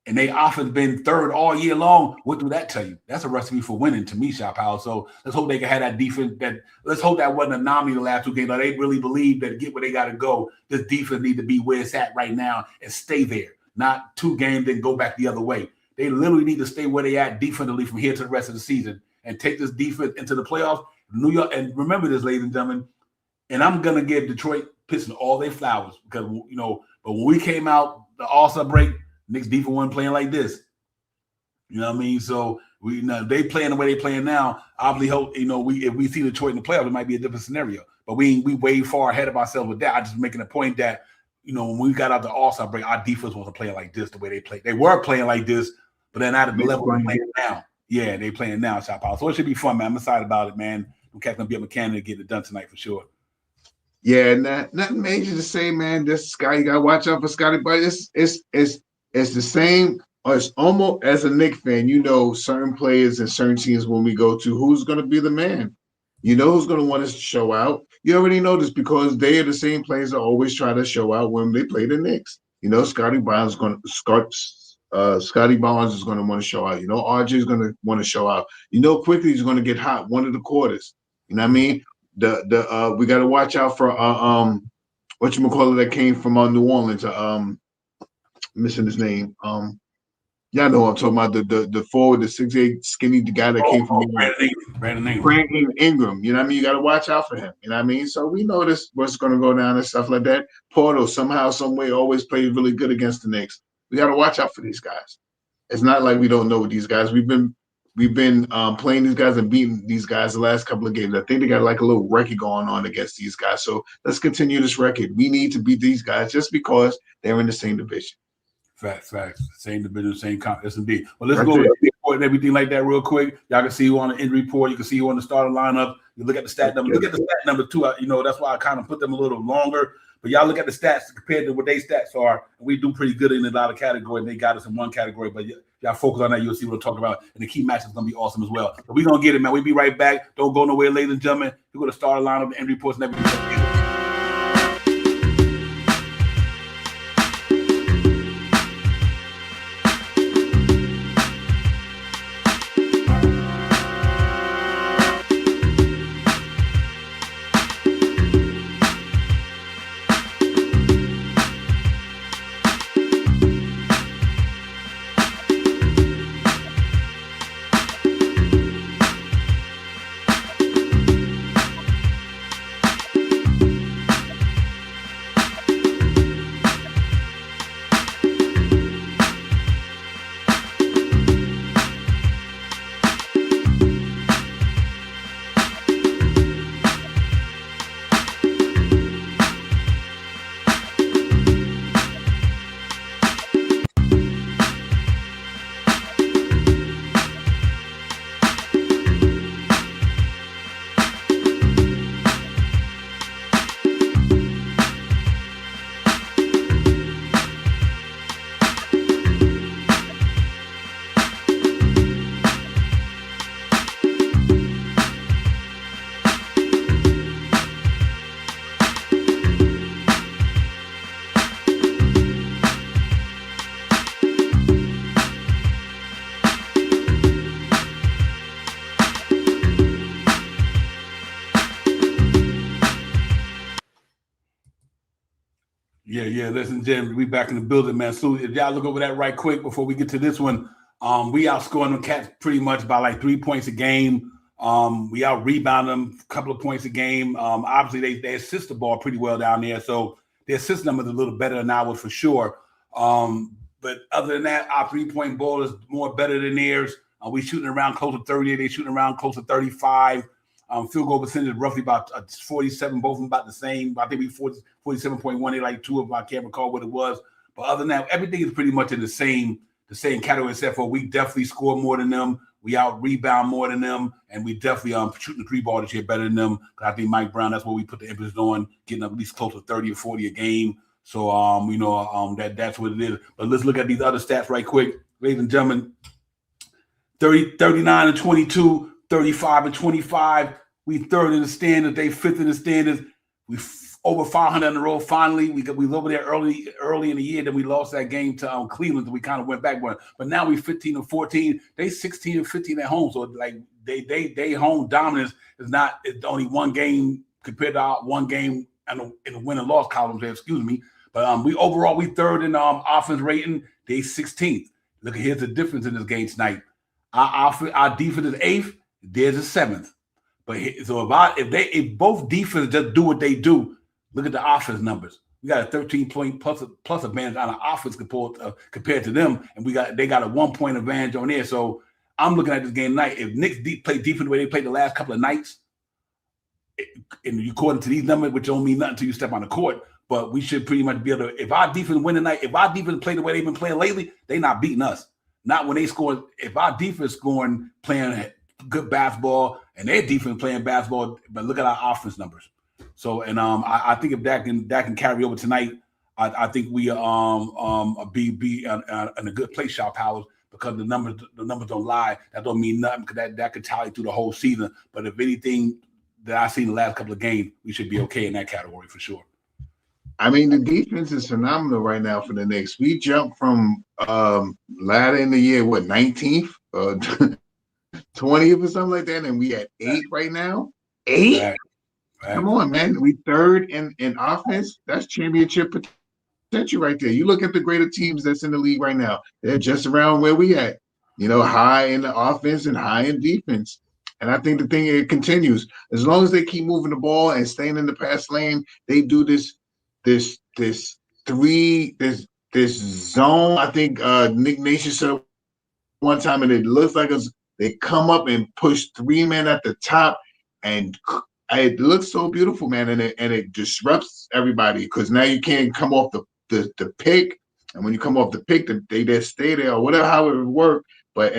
and they offense been third all year long, what do that tell you? That's a recipe for winning to me, Shop House. So let's hope they can have that defense. Let's hope that wasn't an anomaly the last two games. They really believe that to get where they got to go, this defense need to be where it's at right now and stay there. Not 2 games then go back the other way. They literally need to stay where they at defensively from here to the rest of the season and take this defense into the playoffs. New York, and remember this, ladies and gentlemen, and I'm gonna give Detroit Pistons all their flowers because but when we came out the All-Star break, Knicks defense wasn't playing like this. You know what I mean? So they playing the way they playing now. Obviously, hope if we see Detroit in the playoffs, it might be a different scenario. But we way far ahead of ourselves with that. I'm just making a point that when we got out the All-Star break, our defense wasn't playing like this the way they played. They were playing like this, but then out of the level they're playing now. Yeah, they playing now, Shop Out. So it should be fun, man. I'm excited about it, man. I'm gonna be a mechanic to get it done tonight for sure. Yeah, nothing major to say, man. This guy, you gotta watch out for Scotty, but it's the same. It's almost as a Knicks fan, certain players and certain teams when we go to, who's going to be the man? Who's going to want us to show out. You already know this because they are the same players that always try to show out when they play the Knicks. Scotty Barnes is going to want to show out. RJ is going to want to show out. Quickly he's going to get hot one of the quarters. You know what I mean? We got to watch out for whatchamacallit that came from New Orleans. Missing his name. Y'all know what I'm talking about. The forward, the 6'8" skinny guy that came from Brandon Ingram. You know what I mean? You got to watch out for him. You know what I mean? So we know what's going to go down and stuff like that. Porto somehow, some way, always played really good against the Knicks. We got to watch out for these guys. It's not like we don't know these guys. We've been playing these guys and beating these guys the last couple of games. I think they got like a little record going on against these guys. So let's continue this record. We need to beat these guys just because they're in the same division. Facts. Same division, same conference. Indeed. Well, let's go over the report and everything like that real quick. Y'all can see who on the injury report. You can see who on the starting lineup. You look at the stat number. Look at the stat number too. That's why I kind of put them a little longer. But y'all look at the stats compared to what their stats are. We do pretty good in a lot of categories. They got us in one category, but y'all focus on that. You'll see what we're talking about. And the key match is going to be awesome as well. So we're going to get it, man. We'll be right back. Don't go nowhere, ladies and gentlemen. We're going to start a lineup, the injury reports, and everything. Yeah. Ladies and gentlemen, we back in the building, man. So if y'all look over that right quick before we get to this one, we outscoring them Cats pretty much by like 3 points a game. We out rebound them a couple of points a game. Obviously, they assist the ball pretty well down there, so their assist numbers a little better than ours for sure. But other than that, our 3-point ball is more better than theirs. We shooting around close to 30. They shooting around close to 35. Field goal percentage roughly about 47. Both of them about the same. I think we 47.1. They like 2 of them. I can't recall what it was. But other than that, everything is pretty much in the same category, except for we definitely score more than them. We out rebound more than them, and we definitely shooting the 3-ball this year better than them. I think Mike Brown, that's what we put the emphasis on, getting up at least close to 30 or 40 a game. So that's what it is. But let's look at these other stats right quick, ladies and gentlemen. 39 and 22, 35 and 25. We third in the standards. They fifth in the standards. We over 500 in a row. Finally, we was over there early in the year. Then we lost that game to Cleveland. So we kind of went back one. But now we 15 and 14. They 16 and 15 at home. So like they home dominance it's only one game compared to our one game in the win and loss columns there. Excuse me. But we third in offense rating. They 16th. Look, here's the difference in this game tonight. Our defense is 8th. Theirs is 7th. But so if both defenses just do what they do, look at the offense numbers. We got a 13-point plus advantage on our offense compared to them, and they got a 1-point advantage on there. So I'm looking at this game tonight. If Knicks play defense the way they played the last couple of nights, and according to these numbers, which don't mean nothing until you step on the court, but we should pretty much be able to. If our defense win tonight, if our defense play the way they've been playing lately, they not beating us. Not when they score. If our defense scoring, playing good basketball, and their defense playing basketball, but look at our offense numbers. So, and I think if that can carry over tonight, I think we be in a good place, Shaw Powers, because the numbers don't lie. That don't mean nothing because that could tally through the whole season. But if anything that I've seen the last couple of games, we should be okay in that category for sure. I mean, the defense is phenomenal right now for the Knicks. We jumped from latter in the year, 19th, 20th or something like that, and we at 8 right now. 8? Right. Come on, man. We third in offense. That's championship potential right there. You look at the greater teams that's in the league right now. They're just around where we at. High in the offense and high in defense. And I think it continues. As long as they keep moving the ball and staying in the pass lane, they do this zone. I think Nick Nation said one time, and it looks like they come up and push 3 men at the top, and it looks so beautiful, man. And it disrupts everybody because now you can't come off the pick, and when you come off the pick, they just stay there or whatever, how it would work. But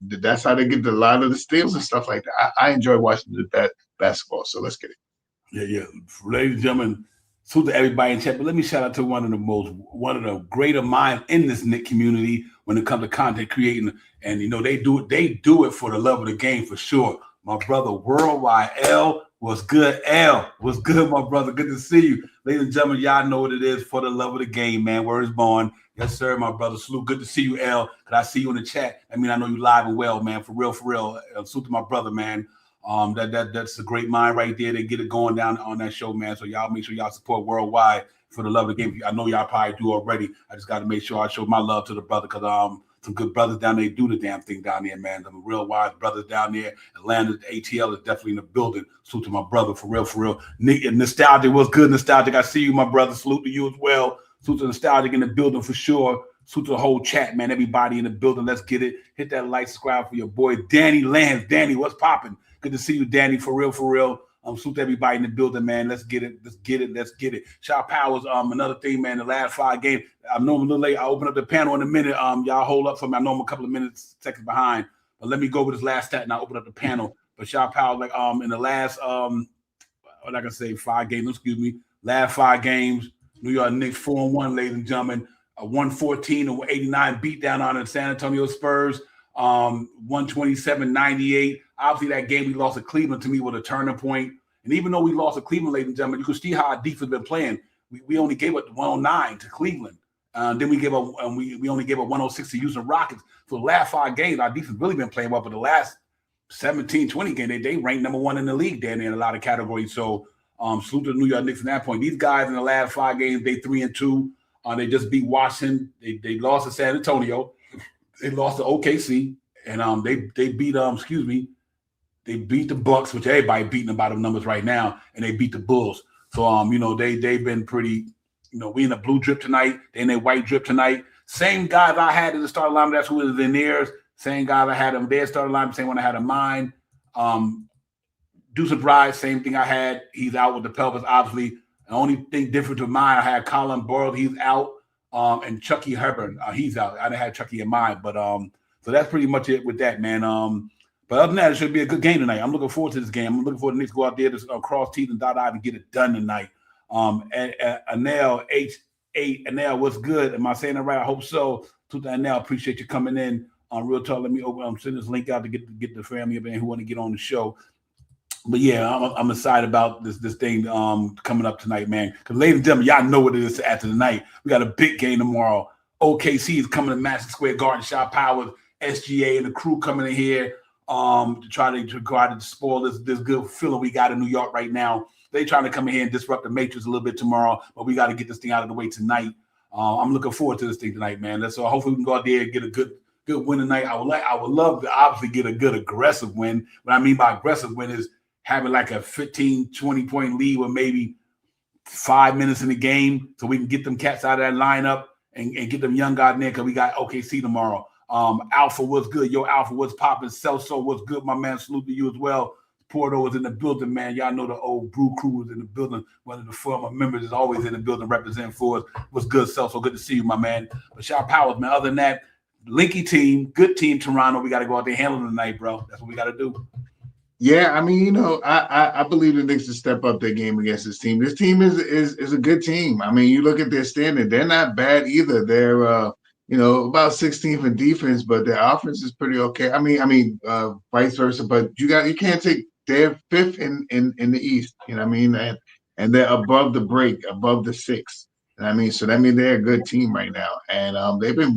that's how they get a lot of the steals and stuff like that. I enjoy watching that basketball. So let's get it. Yeah. Ladies and gentlemen, salute to everybody in chat. But let me shout out to one of the greater minds in this Knicks community when it comes to content creating. And they do it for the love of the game for sure. My brother Worldwide L, what's good? L, what's good, my brother? Good to see you. Ladies and gentlemen, y'all know what it is for the love of the game, man. Word is born. Yes, sir, my brother. Salute. Good to see you, L. Cause I see you in the chat. I mean, I know you live and well, man. For real. Salute to my brother, man. That's a great mind right there. They get it going down on that show, man. So y'all make sure y'all support Worldwide for the love of the game. I know y'all probably do already. I just got to make sure I show my love to the brother because some good brothers down there do the damn thing down there, man. Some real wise brothers down there. Atlanta, ATL is definitely in the building. Salute to my brother, for real. Nick, Nostalgic, what's good, Nostalgic? I see you, my brother. Salute to you as well. Salute to Nostalgic in the building for sure. Salute to the whole chat, man. Everybody in the building. Let's get it. Hit that like, subscribe for your boy, Danny Lance. Danny, what's popping? Good to see you, Danny, for real. Salute to everybody in the building, man. Let's get it. Shaw Powers, another thing, man, the last 5 games. I know I'm a little late. I'll open up the panel in a minute. Y'all hold up for me. I know I'm a couple of seconds behind. But let me go with this last stat and I'll open up the panel. But Shaw Powers, in the last 5 games, last 5 games, New York Knicks 4-1, ladies and gentlemen. A 114-89 beatdown on the San Antonio Spurs. 127-98. Obviously, that game we lost to Cleveland to me was a turning point. And even though we lost to Cleveland, ladies and gentlemen, you can see how our defense been playing. We only gave up 109 to Cleveland. Then we gave up we only gave up 106 to Houston Rockets. For the last 5 games, our defense really been playing well. But the last 17, 20 games, they ranked number 1 in the league down there in a lot of categories. So Salute to the New York Knicks at that point. These guys in the last 5 games, they 3-2. They just beat Washington. They lost to San Antonio. They lost to OKC, and they beat they beat the Bucks, which everybody beating about them numbers right now, and they beat the Bulls. So they've been pretty. We in a blue drip tonight. They in a white drip tonight. Same guys I had in the starting lineup. That's who was in theirs. Same guys I had in their starting lineup. Same one I had in mine. Deuce Bride, same thing I had. He's out with the pelvis, obviously. The only thing different to mine, I had Colin Boyle. He's out. And Chucky Herbert, he's out. I didn't have Chucky in mind, but so that's pretty much it with that, man. But other than that, it should be a good game tonight. I'm looking forward to this game. I'm looking forward to the Knicks to go out there to cross teeth and dot I and get it done tonight. Anel H8, Anel, what's good? Am I saying it right? I hope so. To Anel, appreciate you coming in. Real talk. Let me send this link out to get the family up in who want to get on the show. But yeah, I'm excited about this thing coming up tonight, man. Because ladies and gentlemen, y'all know what it is after tonight. We got a big game tomorrow. OKC is coming to Madison Square Garden. Shot Powers, SGA, and the crew coming in here to try to go out and spoil this good feeling we got in New York right now. They trying to come in here and disrupt the Matrix a little bit tomorrow, but we got to get this thing out of the way tonight. I'm looking forward to this thing tonight, man. So hopefully we can go out there and get a good win tonight. I would love to obviously get a good aggressive win. What I mean by aggressive win is having like a 15, 20-point lead with maybe 5 minutes in the game so we can get them cats out of that lineup and get them young guys in there because we got OKC tomorrow. Alpha, what's good? Yo, Alpha, what's popping? Celso, what's good, my man? Salute to you as well. Porto is in the building, man. Y'all know the old Brew Crew is in the building. One of the former members is always in the building representing for us. What's good, Celso? Good to see you, my man. But shout Powers, man. Other than that, Linky team, good team, Toronto. We got to go out there and handle them tonight, bro. That's what we got to do. Yeah, I mean, I believe the Knicks to step up their game against this team. This team is a good team. I mean, you look at their standing; they're not bad either. They're about 16th in defense, but their offense is pretty okay. I mean, vice versa. But you can't take they're 5th in the East. You know what I mean? And they're above the break, above the 6. I mean, so that means they're a good team right now, and they've been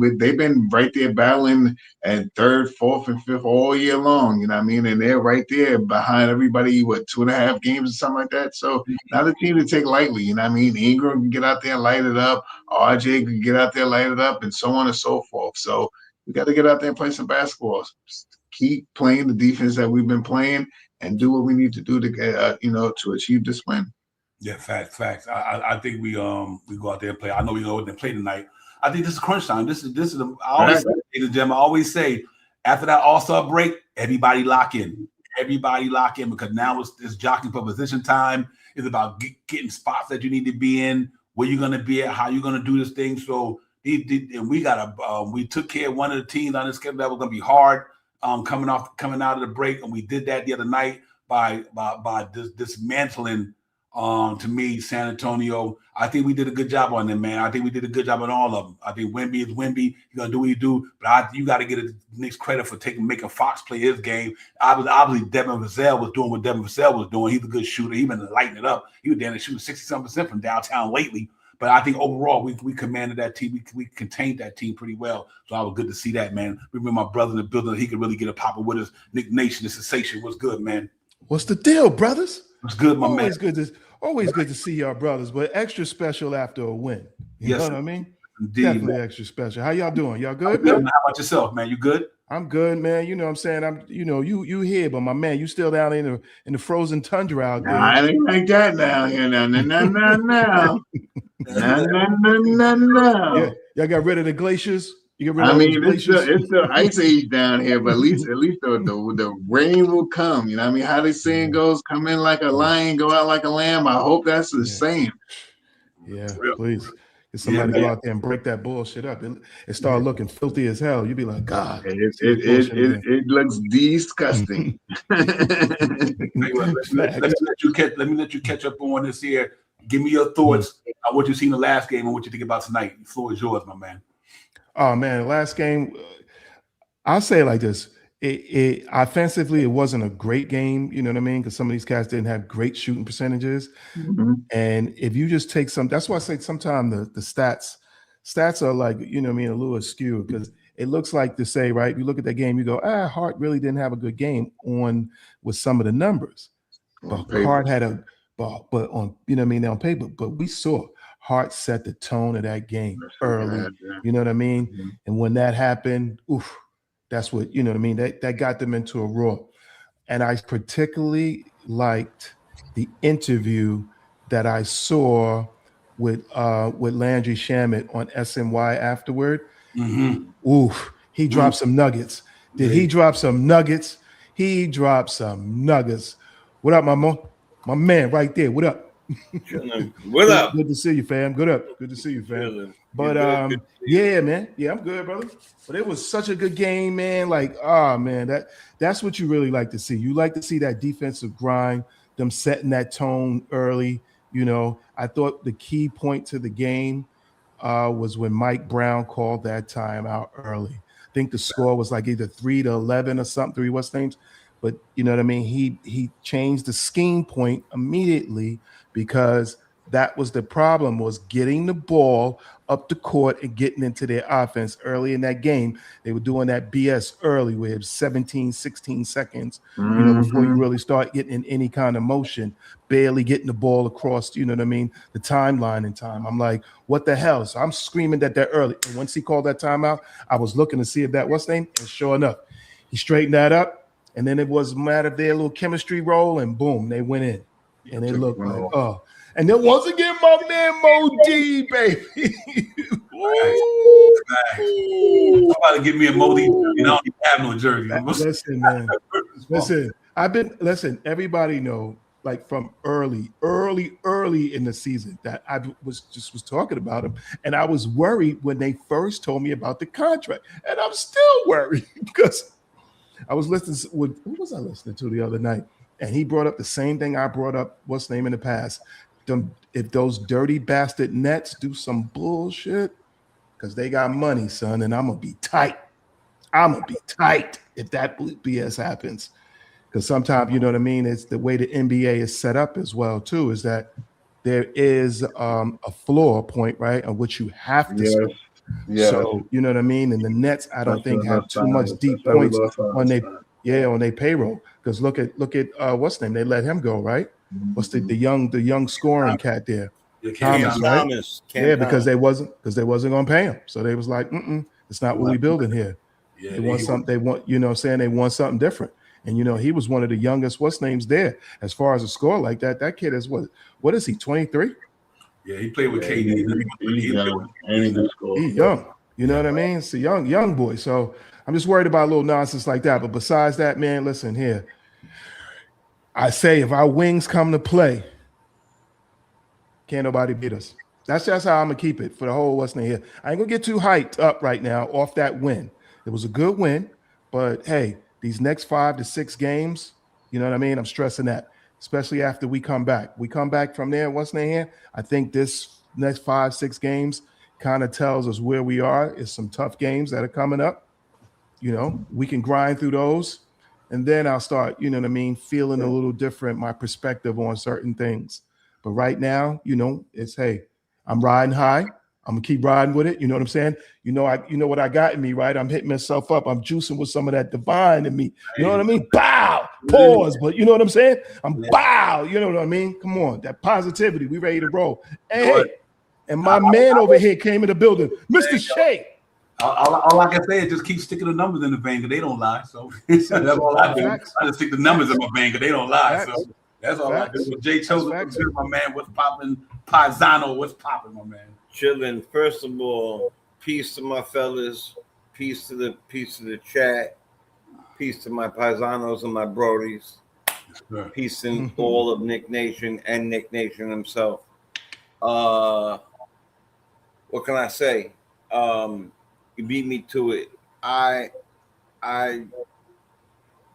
right there battling at 3rd, 4th, and 5th all year long. You know what I mean? And they're right there behind everybody. 2.5 games or something like that. So not a team to take lightly. You know what I mean? Ingram can get out there and light it up. RJ can get out there, light it up, and so on and so forth. So we got to get out there and play some basketball. Keep playing the defense that we've been playing, and do what we need to do to get to achieve this win. Yeah, facts. I think we go out there and play. I know we go out there and play tonight. I think this is crunch time. This is I always say after that All-Star break, everybody lock in. Everybody lock in because now it's jockeying for position time. It's about getting spots that you need to be in, where you're gonna be at, how you're gonna do this thing. So and we took care of one of the teams on this schedule that was gonna be hard coming out of the break, and we did that the other night by dismantling. To me, San Antonio, I think we did a good job on them, man. I think we did a good job on all of them. I think Wemby is Wemby. He's going to do what he do. But you got to get Knicks credit for making Fox play his game. Obviously, Devin Vassell was doing what Devin Vassell was doing. He's a good shooter. He's been lighting it up. He was down there shooting 60-something% from downtown lately. But I think overall, we commanded that team. We contained that team pretty well. So I was good to see that, man. Remember my brother in the building. He could really get a pop with us. Nick Nation, the sensation. What's good, man? What's the deal, brothers? What's good, my man? Always good to see y'all brothers, but extra special after a win. You know what I mean? Indeed, definitely man. Extra special. How y'all doing? Y'all good, man? man? How about yourself, man? You good? I'm good, man. You know what I'm saying? You here, but my man, you still down in the frozen tundra out there. I ain't like that now. No. Yeah, y'all got rid of the glaciers. It's the ice age down here, but at least the rain will come. You know what I mean? How they saying goes, come in like a lion, go out like a lamb. I hope that's the same. Yeah, please. If somebody go out there and break that bullshit up, it start looking filthy as hell. You'd be like, God, it looks disgusting. Let me let you catch up on this here. Give me your thoughts on what you seen the last game and what you think about tonight. The floor is yours, my man. Oh man, the last game, I'll say it like this. It offensively, it wasn't a great game, you know what I mean? Because some of these cats didn't have great shooting percentages. Mm-hmm. And if you just take that's why I say sometimes the stats are like, you know what I mean, a little askew because it looks like to say, right? You look at that game, you go, Hart really didn't have a good game with some of the numbers. But Hart had but on, you know what I mean, on paper, but we saw Hart set the tone of that game early. You know what I mean? Mhm. And when that happened, oof, that's what, you know what I mean? That got them into a roar. And I particularly liked the interview that I saw with Landry Shamet on SNY afterward. Mm-hmm. Oof, he dropped some nuggets. Did he drop some nuggets? He dropped some nuggets. What up, my man right there? What up? Chilling. What up? Good to see you, fam. Good up. Good to see you, fam. Chilling. But You good? Good to see you. yeah, man. Yeah, I'm good, brother. But it was such a good game, man. Like, man, that's what you really like to see. You like to see that defensive grind, them setting that tone early. You know, I thought the key point to the game was when Mike Brown called that timeout early. I think the score was like either 3-11 or something, 3 what's names. But you know what I mean? He changed the scheme point immediately because that was the problem, was getting the ball up the court and getting into their offense early in that game. They were doing that BS early where it was 17, 16 seconds, you know, before you really start getting in any kind of motion, barely getting the ball across, you know what I mean, the timeline in time. I'm like, what the hell? So I'm screaming that early. And once he called that timeout, I was looking to see if that what's name, and sure enough, he straightened that up. And then it was a matter of their little chemistry roll, and boom, they went in. And they looked like, oh. And then once again, my man Mo D, baby. I'm about to give me a Modi. You know, I don't even have no jersey. Listen, man. Listen, everybody know, like from early in the season that I was talking about him. And I was worried when they first told me about the contract. And I'm still worried because I was listening with, who was I listening to the other night? And he brought up the same thing I brought up, what's the name in the past? If those dirty bastard Nets do some bullshit, because they got money, son, and I'm going to be tight. I'm going to be tight if that BS happens. Because sometimes, you know what I mean, it's the way the NBA is set up as well, too, is that there is a floor point, right, on which you have to score. Yeah. So you know what I mean? And the Nets, I don't think have too much deep points on their payroll. Because look at what's the name? They let him go, right? What's the young scoring cat there? Thomas, right? Yeah, because they wasn't gonna pay him. So they was like, it's not what we building here. Yeah, they want something, they want, you know what I'm saying, they want something different. And you know, he was one of the youngest what's names there as far as a score like that. That kid is what is he, 23? Yeah, he played with KD. He's young. He's young. You know what I mean? It's a young boy. So I'm just worried about a little nonsense like that. But besides that, man, listen here. I say if our wings come to play, can't nobody beat us. That's just how I'm gonna keep it for the whole what's name here. I ain't gonna get too hyped up right now off that win. It was a good win, but hey, these next 5 to 6 games, you know what I mean? I'm stressing that, especially after we come back. We come back from there, what's name here? I think this next 5, 6 games kind of tells us where we are. It's some tough games that are coming up. You know, we can grind through those. And then I'll start, you know what I mean, feeling a little different, my perspective on certain things. But right now, you know, it's, hey, I'm riding high. I'm gonna keep riding with it. You know what I'm saying? You know what I got in me, right? I'm hitting myself up. I'm juicing with some of that divine in me. You know what I mean? Bow, pause, but you know what I'm saying? I'm bow. You know what I mean? Come on, that positivity. We ready to roll. Hey, and my man over here came in the building, Mr. Shea. All I can say is just keep sticking the numbers in the vein because they don't lie. So that's all I do. I just stick the numbers in my vein because they don't lie. So that's all I do. Jay Chosen, my man, what's popping? Paisano, what's popping, my man? Chilling. First of all, peace to my fellas, peace to the chat, peace to my paisanos and my brodies, peace in all of Nick Nation and Nick Nation himself. What can I say? You beat me to it. I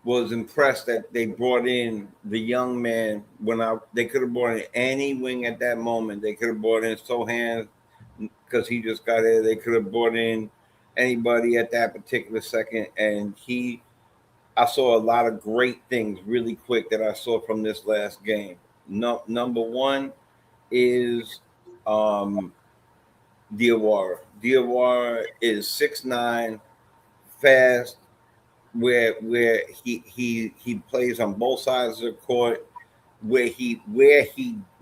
was impressed that they brought in the young man they could have brought in any wing at that moment. They could have brought in Sohan because he just got here. They could have brought in anybody at that particular second. And I saw a lot of great things really quick that I saw from this last game. Number one is Diawara. Diawara is 6'9", fast, where he plays on both sides of the court. where he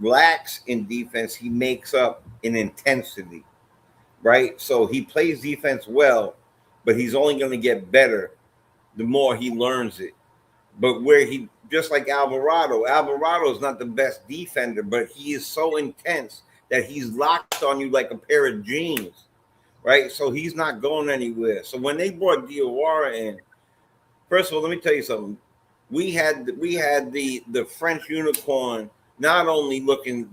lacks in defense, he makes up in intensity, right? So he plays defense well, but he's only going to get better the more he learns it. But where he, just like Alvarado is not the best defender, but he is so intense that he's locked on you like a pair of jeans, right? So he's not going anywhere. So when they brought Diawara in, first of all, let me tell you something. We had the French unicorn not only looking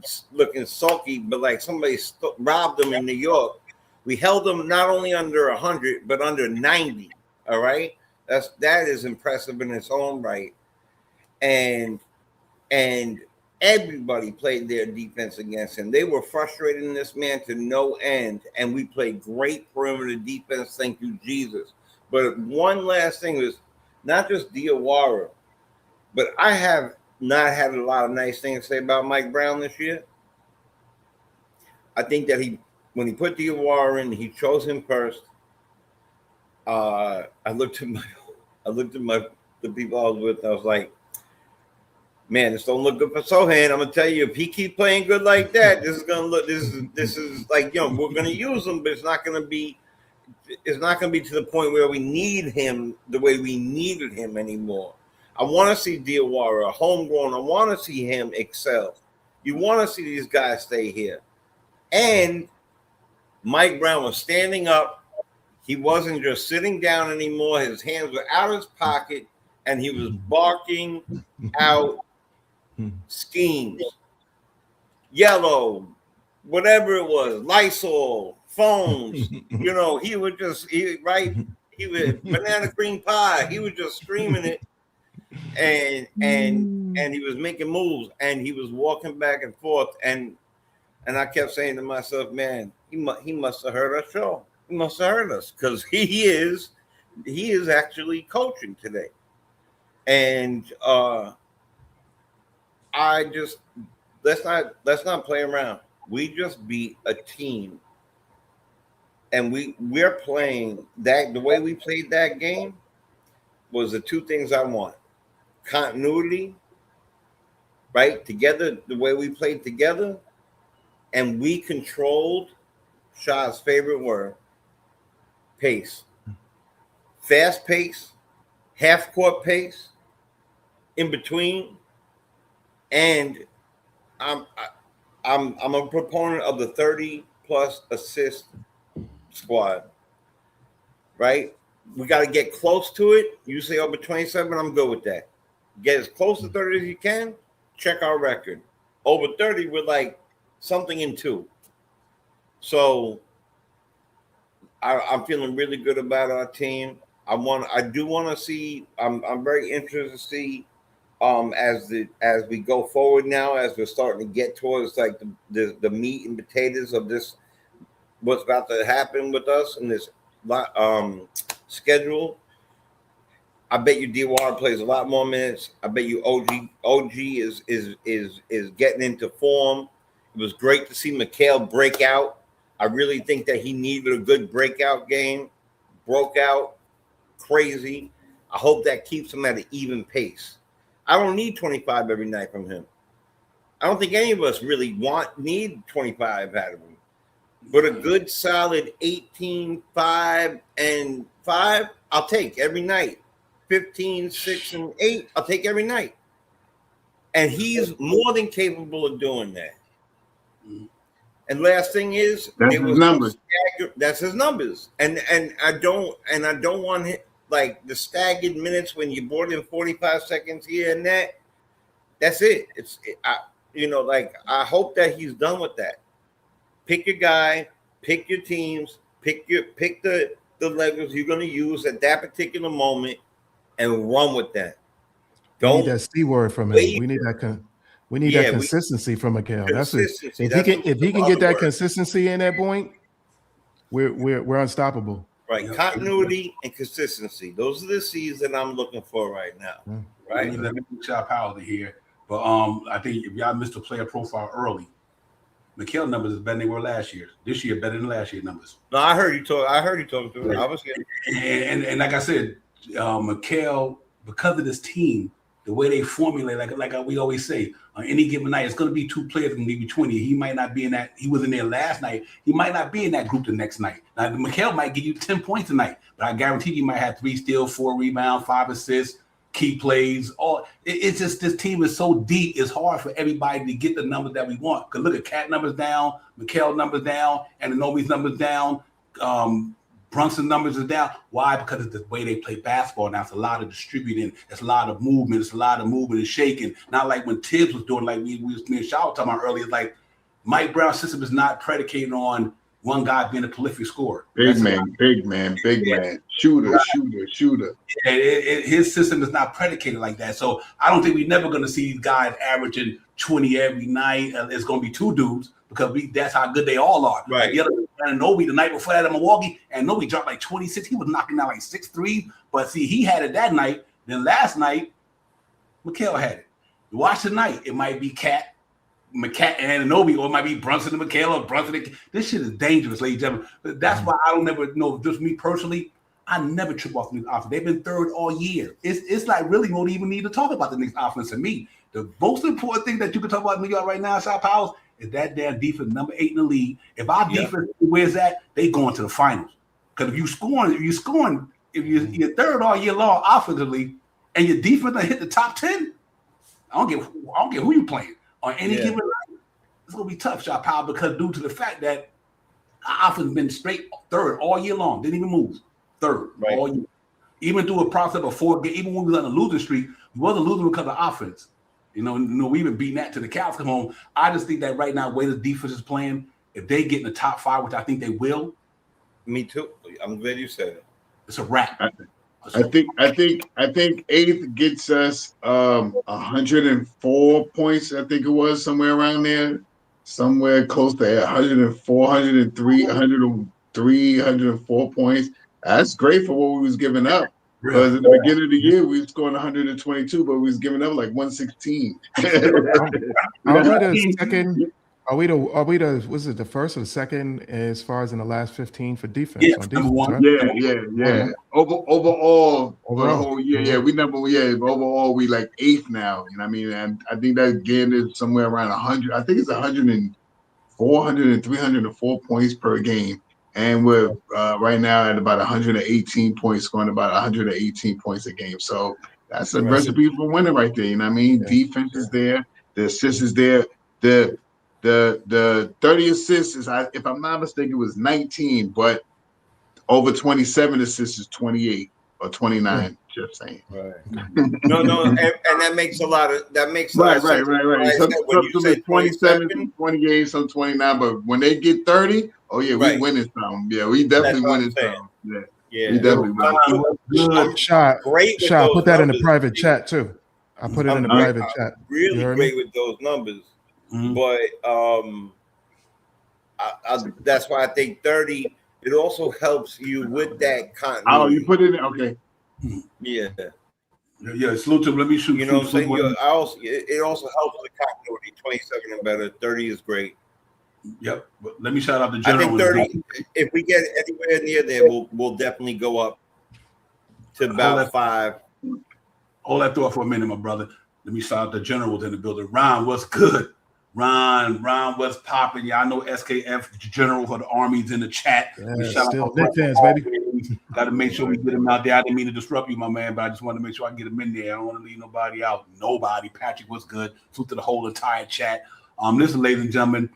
sulky, but like somebody robbed them in New York. We held them not only under 100, but under 90. All right, that is impressive in its own right. And everybody played their defense against him. They were frustrating this man to no end, and we played great perimeter defense. Thank you, Jesus. But one last thing is not just Diawara, but I have not had a lot of nice things to say about Mike Brown this year. I think that when he put Diawara in, he chose him first. I looked at the people I was with, and I was like, man, this don't look good for Sohan. I'm gonna tell you, if he keep playing good like that, this is like, we're gonna use him, but it's not gonna be to the point where we need him the way we needed him anymore. I want to see Diawara, homegrown. I want to see him excel. You want to see these guys stay here. And Mike Brown was standing up. He wasn't just sitting down anymore. His hands were out of his pocket, and he was barking out schemes. Yellow, whatever it was, Lysol, phones. He would just he was banana cream pie. He was just screaming it, and he was making moves, and he was walking back and forth, and I kept saying to myself, man, he must have heard our show. He must have heard us, because he is actually coaching today. And let's not play around. We just beat a team, and we're playing that. The way we played that game was the two things I want: continuity, right? Together, the way we played together, and we controlled Shah's favorite word, pace. Fast pace, half court pace, in between. And I'm a proponent of the 30+ assist squad, right? We got to get close to it. You say over 27, I'm good with that. Get as close to 30 as you can. Check our record. Over 30, we're like something in 2. So I'm feeling really good about our team. I do want to see. I'm very interested to see as we go forward now, as we're starting to get towards like the meat and potatoes of this, what's about to happen with us in this schedule. I bet you Diawara plays a lot more minutes. I bet you OG is getting into form. It was great to see Mikal break out. I really think that he needed a good breakout game. Broke out crazy. I hope that keeps him at an even pace. I don't need 25 every night from him. I don't think any of us really need 25 out of him. But a good solid 18, 5, and 5, I'll take every night. 15, 6, and 8, I'll take every night. And he's more than capable of doing that. And last thing is, that's his numbers. That's his numbers. And I don't want like the staggered minutes when you board in 45 seconds here and that. That's it. I hope that he's done with that. Pick your guy, pick your teams, pick the levels you're going to use at that particular moment, and run with that. We need that C word from him. We need that. We need that consistency from Mikal. That's it. If he can get that consistency in that point, we're unstoppable. Right, continuity and consistency. Those are the C's that I'm looking for right now. Right. Let me shout out here, but I think if y'all missed a player profile early, Mikal numbers is better than they were last year. This year better than last year numbers. No, I heard you talking to it. I was here. And like I said, Mikal, because of this team, the way they formulate, like we always say, on any given night, it's going to be 2 players going to give you 20. He might not be in that. He was in there last night. He might not be in that group the next night. Now, Mikal might give you 10 points tonight, but I guarantee you might have 3 steals, 4 rebounds, 5 assists, key plays. It's just this team is so deep. It's hard for everybody to get the numbers that we want. Because look at Cat numbers down, Mikal numbers down, and Anunoby's numbers down. Brunson numbers is down. Why? Because it's the way they play basketball now. It's a lot of distributing. It's a lot of movement. It's a lot of movement and shaking. Not like when Tibbs was doing, like me and Shaw were talking about earlier. Like Mike Brown's system is not predicated on one guy being a prolific scorer. Big man. Shooter. Yeah, his system is not predicated like that. So I don't think we're never going to see these guys averaging 20 every night. It's going to be 2 dudes because that's how good they all are. Right. Like the other Anunoby the night before that in Milwaukee, and Anunoby dropped like 26. He was knocking out like 6 threes. But see, he had it that night. Then last night, Mikal had it. Watch tonight. It might be Cat and Anunoby, or it might be Brunson and Mikal, or Brunson and this shit is dangerous, ladies and gentlemen. That's why I don't never know. Just me personally, I never trip off the Knicks offense. They've been 3rd all year. It's like really won't even need to talk about the Knicks offense to me. The most important thing that you can talk about New York right now, Shot Powers, is that damn defense, number 8 in the league. If our defense where's that, they going to the finals. Because if you're 3rd all year long offensively, and your defense hit the top 10, I don't care who you playing on any given night. It's gonna be tough, Shot Power, because due to the fact that our offense has been straight 3rd all year long, didn't even move 3rd all year. Even through a process of 4 games, even when we was on a losing streak, we wasn't losing because of offense. You know, we've been beating that to the cows come home. I just think that right now, the way the defense is playing, if they get in the top 5, which I think they will. Me too. I'm glad you said it. It's a wrap. I think 8th gets us 104 points. I think it was somewhere around there, somewhere close to 104, 103, 104 points. That's great for what we was giving up. Because at the beginning of the year, we were scoring 122, but we was giving up like 116. Are we the was it the first or the second as far as in the last 15 for defense? Yeah, on defense, number 1. right? Yeah. Overall for the whole year, we overall we like 8th now. You know what I mean? And I think that game is somewhere around 100. I think it's 104 points per game. And we're right now at about 118 points, scoring about 118 points a game. So that's a recipe for winning right there. You know what I mean? Yeah. Defense is there. The assist is there. The 30 assists is, if I'm not mistaken, it was 19, but over 27 assists is 28 or 29. Just saying. Right. No, and that makes a lot of sense. Right. Some 27, 28, some 29, but when they get 30, we winning some. Yeah, we definitely winning some. Yeah, we definitely winning. Shot. Put that in the private chat too. I put it in the private chat. Really great with those numbers, but that's why I think 30. It also helps you with that continuity. Oh, you put it in? Okay. Yeah. Salute to him. Let me shoot. You know what I'm saying? It also helps with the continuity. 27 and better. 30 is great. Yep. But let me shout out the general. I think 30. If we get anywhere near there, we'll definitely go up to about 5. Hold that thought for a minute, my brother. Let me shout out the generals in the building. Ron, what's good? Ron, what's popping? Yeah, I know SKF General for the Army's in the chat. Yeah, still Knicks fans, baby. Got to make sure we get him out there. I didn't mean to disrupt you, my man, but I just want to make sure I get him in there. I don't want to leave nobody out. Nobody. Patrick, what's good? Salute to the whole entire chat. Listen, ladies and gentlemen,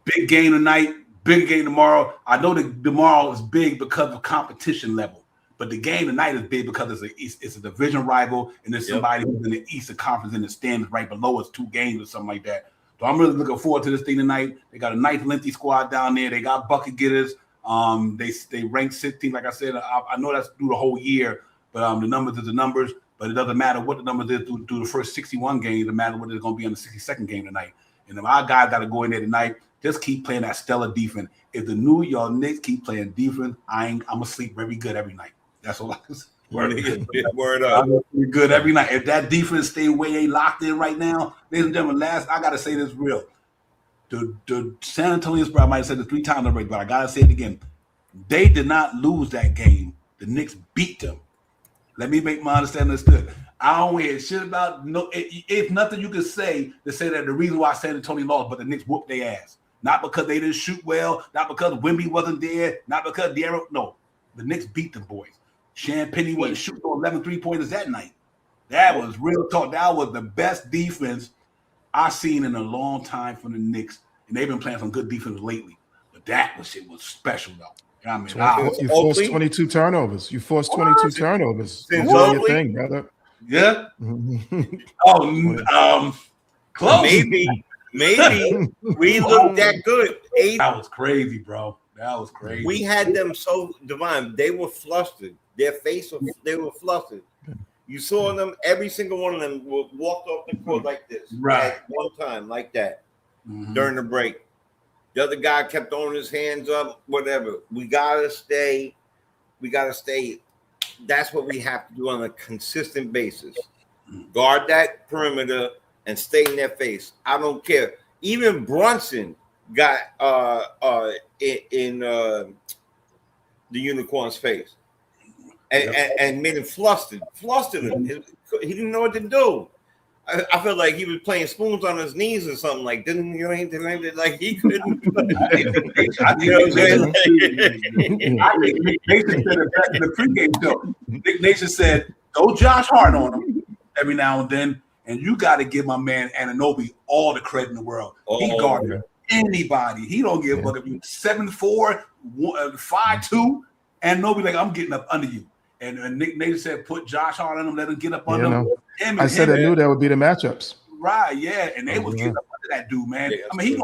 big game tonight, big game tomorrow. I know that tomorrow is big because of competition level, but the game tonight is big because it's a division rival, and there's somebody who's in the Eastern Conference in the standings right below us, 2 games or something like that. So I'm really looking forward to this thing tonight. They got a nice lengthy squad down there. They got bucket getters. They ranked 16, like I said. I know that's through the whole year, but the numbers are the numbers. But it doesn't matter what the numbers is through the first 61 games. It matters what it's going to be on the 62nd game tonight. And if our guys got to go in there tonight, just keep playing that stellar defense. If the New York Knicks keep playing defense, I'm gonna sleep very good every night. That's all I can say. Word up. We're good every night. If that defense stay where they locked in right now, ladies and gentlemen, I gotta say this real. The San Antonio Spurs, I might have said it 3 times already, but I gotta say it again. They did not lose that game. The Knicks beat them. Let me make my understanding understood. I don't hear shit about no. It's nothing you can say to say that the reason why San Antonio lost, but the Knicks whooped their ass. Not because they didn't shoot well, not because Wemby wasn't there, not because De'Aaron. No, the Knicks beat them boys. Penny wasn't shooting 11 3-pointers that night. That was real talk. That was the best defense I've seen in a long time from the Knicks, and they've been playing some good defense lately. But that shit was special though. I mean, you forced 22 turnovers. You forced 22 turnovers. Since That's your thing, brother. Yeah. Close. Maybe we looked that good. That was crazy, bro. That was crazy. We had them so divine. They were flustered. They were flustered. You saw them. Every single one of them walked off the court like this, right? At one time, like that, during the break. The other guy kept throwing his hands up. Whatever. We gotta stay. That's what we have to do on a consistent basis. Guard that perimeter and stay in their face. I don't care. Even Brunson got in the Unicorn's face and made him flustered him. He didn't know what to do. I felt like he was playing spoons on his knees or something. Like didn't like he couldn't. I think Nick Nation said it back in the pregame show. Nick Nation said, "Go Josh Hart on him every now and then, and you got to give my man Anunoby all the credit in the world. He guarded anybody. He don't give a fuck if you 7'4", 5'2", Anunoby like I'm getting up under you." And Nick Nation said, "Put Josh Hart on him, let him get up under him." I said I knew that would be the matchups. Right, yeah, and they was getting up under that dude, man. I mean, he's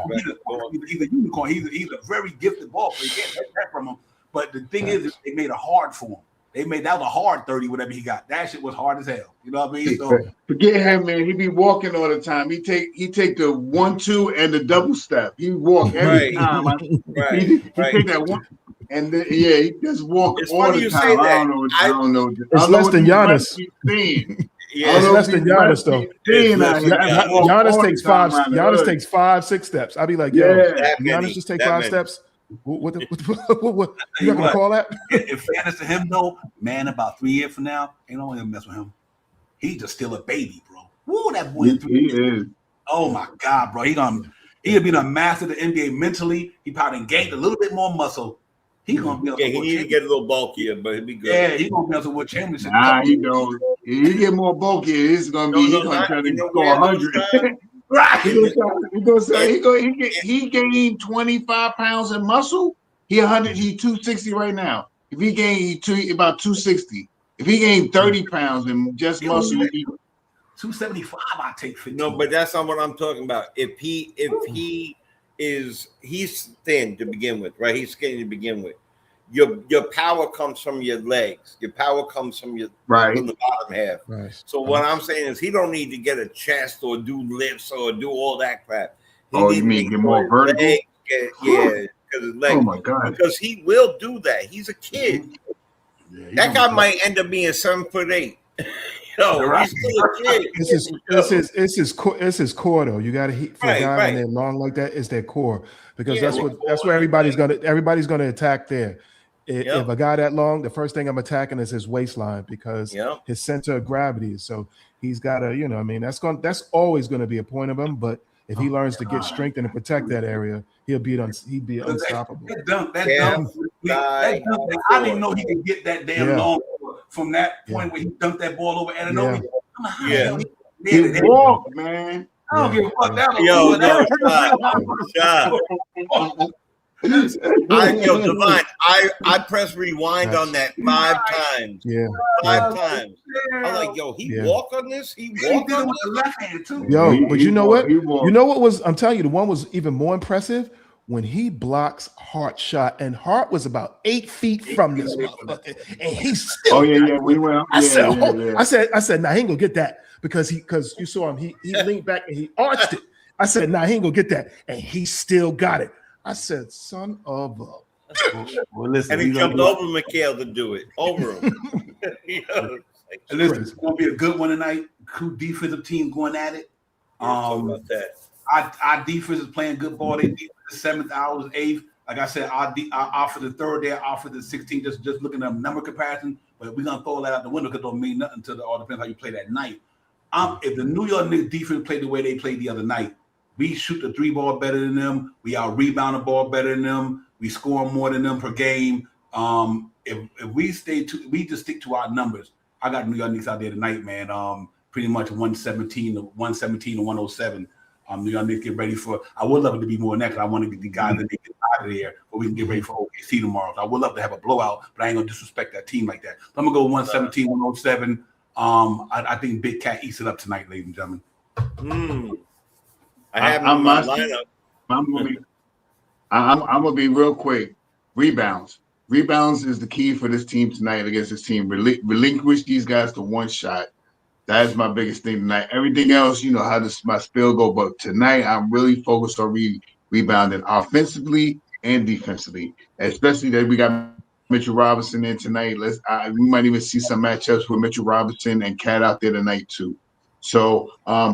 a unicorn. He's a very gifted ball player. You can't take that from him. But the thing is, they made it hard for him. That was a hard 30, whatever he got. That shit was hard as hell. You know what I mean? So forget him, man. He be walking all the time. He take the 1-2 and the double step. He walk every time. He take that one. And he just walk all the time. I don't know. It's less than Giannis. It's less than Giannis though. Giannis takes 5. Giannis takes 5-6 steps. I'd be like, Giannis just take 5 steps. What you not gonna call that? In fairness to him though, man, about 3 years from now, ain't no one gonna mess with him. He's just still a baby, bro. Woo, that boy in 3 years. Oh my God, bro. He'll be the master of the NBA mentally. He probably gained a little bit more muscle. He's gonna be able to he need to get a little bulkier, but he'll be good. Yeah, he's gonna be able to win championship. Nah, he don't. He get more bulky. It's gonna be. He's gonna try to go 100. Right. He gained 25 pounds in muscle. He 100. He 260 right now. If he gained about 260. If he gained 30 pounds in just muscle, he 275. I take 50. No, but that's not what I'm talking about. He's thin to begin with, right? He's skinny to begin with. Your power comes from your legs. Your power comes from from the bottom half. Right. So what I'm saying is he don't need to get a chest or do lifts or do all that crap. You mean get more vertical? Because his legs. Oh my God! Because he will do that. He's a kid. Yeah, that guy might end up being 7'8". He's still a kid. It's his core though. You got to hit for a guy when they're long like that. It's their core because that's where everybody's gonna attack there. If a guy that long, the first thing I'm attacking is his waistline because his center of gravity. So he's got to, that's always going to be a point of him. But if he learns to get strength and protect that area, he'd be unstoppable. That dunk, I didn't know he could get that damn long from that point where he dunked that ball over Anunoby. He walked, man. I don't give a fuck. Divine, I press rewind on that 5 times. Yeah. 5 times. I'm like, he walked on this? He walked on this? Left hand too. But you know what? You know what was, I'm telling you, the one was even more impressive when he blocks Hart's shot, and Hart was about 8 feet from this motherfucker, and he's still. We went. I said, nah, he ain't gonna get that because you saw him. He leaned back and he arched it. I said, nah, he ain't gonna get that, and he still got it. I said, son of a. Well, listen, and he jumped over Mikal to do it. Over him. And listen, it's going to be a good one tonight. Two defensive teams going at it. Our defense is playing good ball. They beat the 7th, ours 8th. Like I said, I offer the 3rd day, I offer the 16th. Just looking at number comparison. but we're gonna throw that out the window because it don't mean nothing to the all depends how you play that night. If the New York Knicks defense played the way they played the other night, we shoot the 3 ball better than them. We out rebound the ball better than them. We score more than them per game. If we we just stick to our numbers. I got New York Knicks out there tonight, man. Pretty much 117 to 107. New York Knicks get ready for. I would love it to be more than that because I want to get the guys that they get out of there, but we can get ready for OKC tomorrow. So I would love to have a blowout, but I ain't gonna disrespect that team like that. So I'm gonna go 117, 107. I think Big Cat eats it up tonight, ladies and gentlemen. I have in my lineup. I'm gonna be real quick. Rebounds is the key for this team tonight against this team. Relinquish these guys to one shot. That is my biggest thing tonight. Everything else, you know, how does my spill go? But tonight, I'm really focused on rebounding offensively and defensively, especially that we got Mitchell Robinson in tonight. We might even see some matchups with Mitchell Robinson and Cat out there tonight too. So I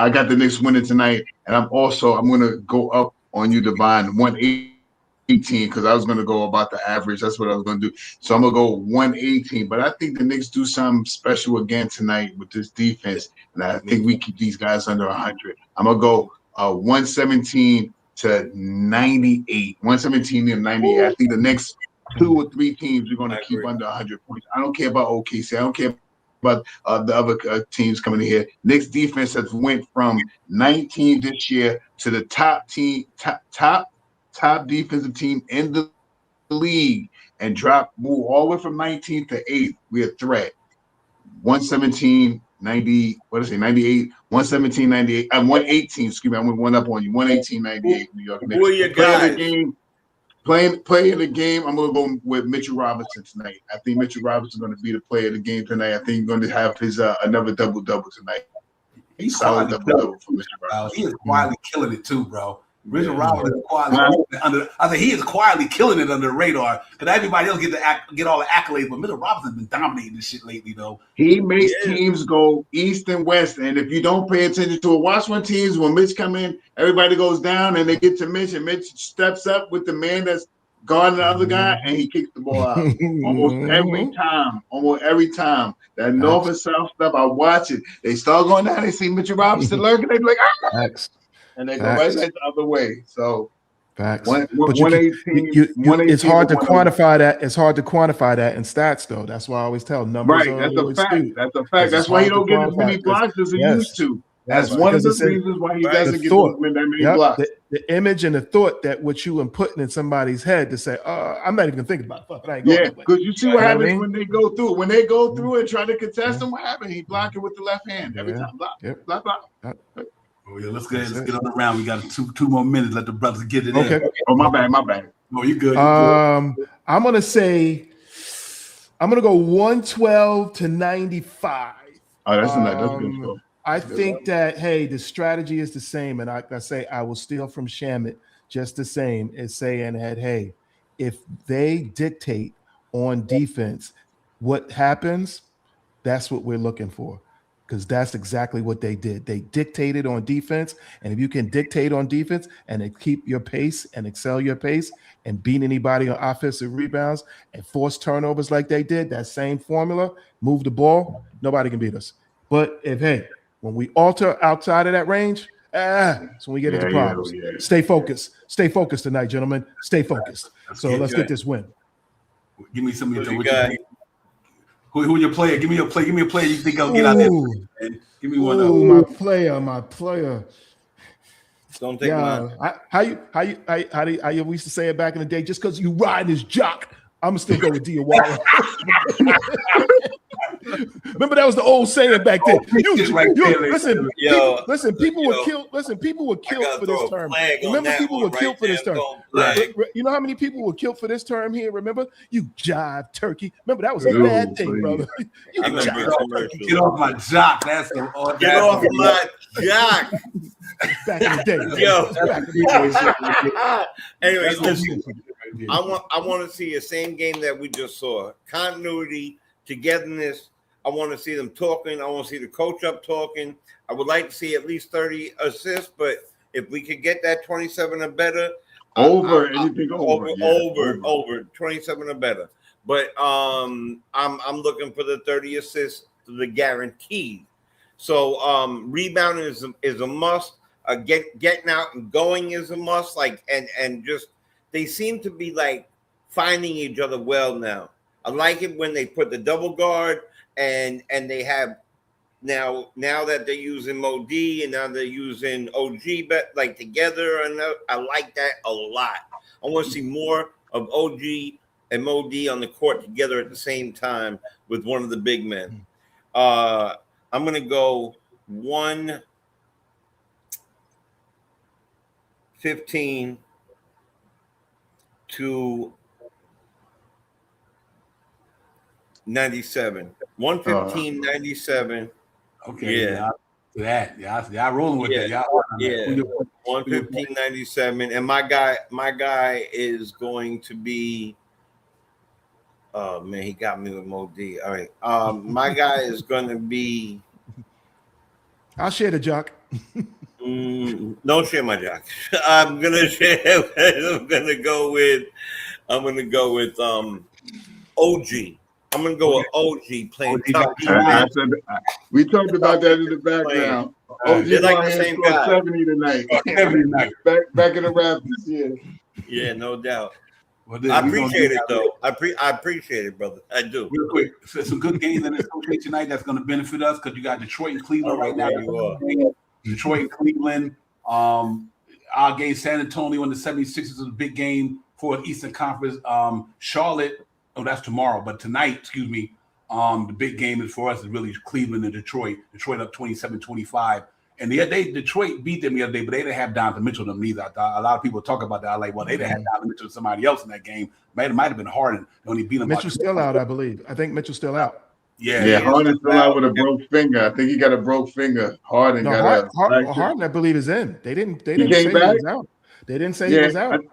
got the Knicks winning tonight, and I'm going to go up on you, Divine, 118 because I was going to go about the average. That's what I was going to do. So I'm going to go 118. But I think the Knicks do something special again tonight with this defense, and I think we keep these guys under 100. I'm going to go 117 to 98. 117 to 98. I think the next 2 or 3 teams are going to keep under 100 points. I don't care about OKC. I don't care about the other teams coming in here. Knicks defense has went from 19 this year to the top defensive team in the league and move all the way from 19th to 8th. We're a threat. 117, 90, 98, 117, 98, 118, excuse me, I'm going up on you. 118, 98, New York Knicks. Who are your guys? Playing the game, I'm going to go with Mitchell Robinson tonight. I think Mitchell Robinson is going to be the player of the game tonight. I think he's going to have his another double-double tonight. He's solid double-double for Mitchell Robinson. He is quietly killing it too, bro. Mitchell Robinson is quietly he is quietly killing it under the radar because everybody else get all the accolades, but Mitchell Robinson's been dominating this shit lately, though. He makes teams go east and west, and if you don't pay attention to it, watch when teams when Mitch come in, everybody goes down, and they get to Mitch, and Mitch steps up with the man that's guarding the other guy, and he kicks the ball out almost every time. That north and south stuff, I watch it. They start going down, they see Mitchell Robinson lurking, they be like, and they go right back the other way. So facts. But it's hard to quantify that. It's hard to quantify that in stats, though. That's why I always tell numbers. Right, that's a fact. That's a fact. That's why he don't get as many blocks as he used to. That's one of the reasons why he doesn't get that many blocks. The image and the thought that what you putting in somebody's head to say, I'm not even thinking about it. Fuck, I ain't going because you see what happens when they go through. When they go through and try to contest him, what happens? He block it with the left hand every time. Block. Oh, yeah, let's get on the round. We got two more minutes. Let the brothers get it in. Okay. Oh, my bad. Oh, you good. I'm gonna go 112 to 95. Oh, that's a good score. I think that the strategy is the same, and I will steal from Shamit just the same as saying that if they dictate on defense what happens, that's what we're looking for. Because that's exactly what they did. They dictated on defense, and if you can dictate on defense and keep your pace and excel your pace and beat anybody on offensive rebounds and force turnovers like they did, that same formula, move the ball, nobody can beat us. But when we alter outside of that range, that's when we get into problems. Stay focused. Stay focused tonight, gentlemen. Stay focused. Let's get this win. Give me some of your guys. Who your player? Give me a player you think I'll get out there. Give me one. My player. Don't take mine. How you used to say it back in the day? Just because you ride his jock, I'm gonna still go with Diawara. Remember that was the old saying back then. Listen, people were killed. Listen, people were killed for this term. Remember, people were killed for this term. You know how many people were killed for this term here? Remember, you jive turkey. Remember that was a bad thing, brother. Get off my jock. That's the get off my jock. Back in the day, Anyway, listen. I want to see the same game that we just saw. Continuity, togetherness. I want to see them talking. I want to see the coach up talking. I would like to see at least 30 assists, but if we could get that 27 or better, over 27 or better. but I'm looking for the 30 assists, the guaranteed. So rebounding is a must. Getting out and going is a must. Like and just they seem to be like finding each other well now. I like it when they put the double guard and they have now that they're using Modi and now they're using OG but like together, and I like that a lot. I want to see more of OG and Modi on the court together at the same time with one of the big men. I'm gonna go 115 to 97. 115, 97. Okay. Yeah. Y'all rolling with it. Y'all 115, 97. And my guy is going to be. Oh man, he got me with Modi. All right. My guy is going to be. I'll share the jock. Don't share my jock. I'm gonna go with OG. I'm gonna go with OG playing top defense. We talked about that in the background. They're like the same guy. 70 tonight. 70 tonight. Back in the Raptors, yeah. Yeah, no doubt. Well, then, I appreciate it though. I appreciate it, brother. I do. Real quick, so some good games in this okay tonight that's going to benefit us because you got Detroit and Cleveland right now. You are. Detroit and Cleveland. Our game, San Antonio and the 76ers is a big game for Eastern Conference. Charlotte, that's tomorrow, but tonight, the big game is for us is really Cleveland and Detroit. Detroit up 27-25. And Detroit beat them the other day, but they didn't have Donovan Mitchell them neither. A lot of people talk about that. I'm like, well, they didn't have Donovan Mitchell, somebody else in that game. Might have been Harden. They only beat him. Mitchell's still out, I believe. I think Mitchell's still out. Yeah. Harden's still out with a broke finger. I think he got a broke finger. Harden I believe is in. They didn't say he was out. They didn't say he was out.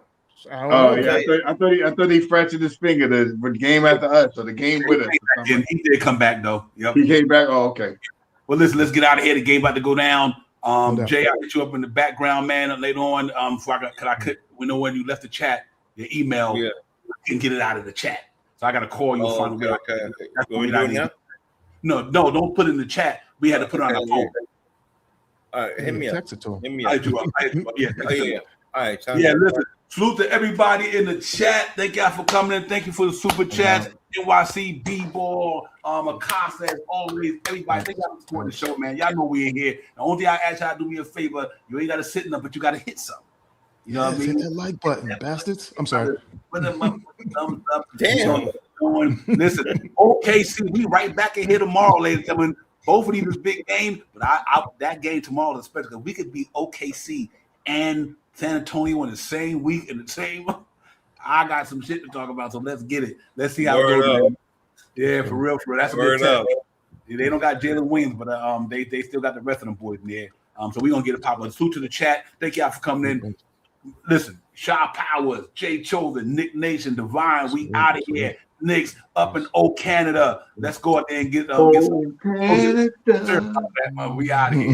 I thought he fractured his finger the game after us, or the game with us. And he did come back though. Yep. He came back. Oh, okay. Well, listen, let's get out of here. The game about to go down. Jay, I'll get you up in the background, man, later on. We know when you left the chat, your email, you can get it out of the chat. So I got to call you. Okay. No, don't put it in the chat. We had to put it on our phone. All right, hit me up. Text it to him. Hit me up. Yeah. All right. Listen. Salute to everybody in the chat. Thank y'all for coming in. Thank you for the super chats. NYC, B-Ball, Acosta, as always. Everybody, thank y'all for supporting the show, man. Y'all know we in here. The only thing I ask y'all to do me a favor, you ain't got to sit in there, but you got to hit something. You know what I mean? Hit that like button, bastards. I'm sorry. Put them up, thumbs up. Damn. Listen, OKC, we right back in here tomorrow, ladies and gentlemen. Both of these is big games, but that game tomorrow is special because we could be OKC and San Antonio in the same week in the same. I got some shit to talk about, so let's get it. Let's see how it goes. Yeah, for real. That's a good test. They don't got Jalen Williams, but they still got the rest of them boys in there. So we're gonna get a pop up. Salute to the chat. Thank y'all for coming in. Listen, Shaw Powers, Jay Chosen, Nick Nation, Divine. We out of here. Knicks up in Canada. Let's go out there and get some. We out of here.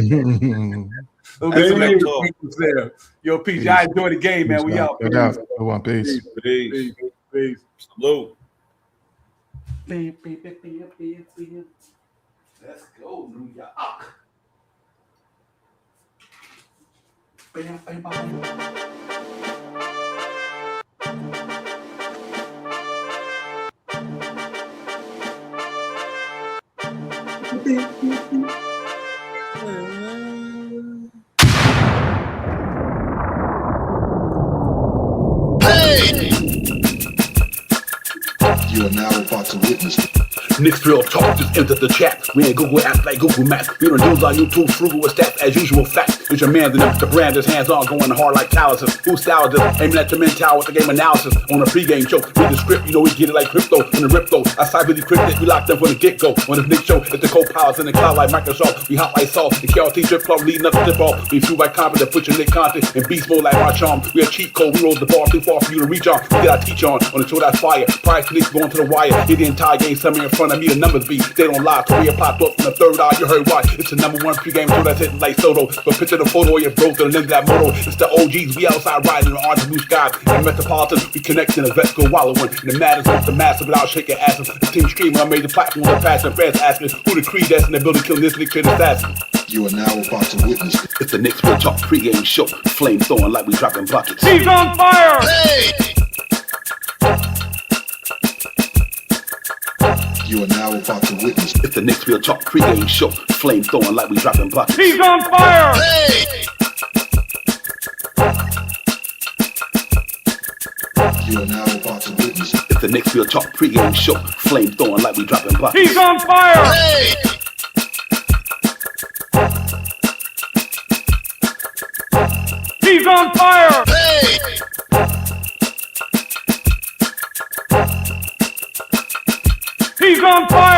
Yo, peace. Y'all enjoy the game, man. We out. Peace. Peace. Salute. Let's go, New York. You are now about to witness Knicks Real Talk, just enter the chat. We ain't Google apps like Google Maps. We don't use our YouTube, frugal with stats as usual facts. It's your man, the brand, his hands on, going hard like calluses. Who styles this? Aiming at the mental with the game analysis. On a pregame show, read the script, we get it like crypto. In the rip though, I cyberly cryptic, we locked them from the get-go. On this Knicks show, it's the co-pilots in the cloud like Microsoft. We hot like salt, the KLT strip club leading up to tip off. We shoot like confident, put your Nick content in beast mode like our charm. We a cheat code, we roll the bar too far for you to reach on. We get our teach on the show that's fire. Prior to Knicks going to the wire, hit the entire game, somewhere in front front of me, the numbers be. They don't lie. Career popped up from the third eye. You heard why. It's the #1 pregame show that's hitting like Soto. But picture the photo of your bro to the lens of that moto. It's the OGs. We outside riding in the orange blue skies. In the Metropolitan, we connect in the vets go wallowing. And the matters off the massive without shaking asses. The team streaming on major platforms and fashion fans asking who the creed that's in the building killing this Knicks assassin. You are now about to witness. It's the Knicks Real Talk pregame show. Flame throwing like we dropping buckets. He's on fire! You are now about to witness. It's the Knicks Real Talk pregame show. Flame throwing like we dropping buckets. He's on fire! You are now about to witness. It's the Knicks Real Talk pregame show. Flame throwing like we dropping buckets. He's on fire! He's on fire! He's on fire!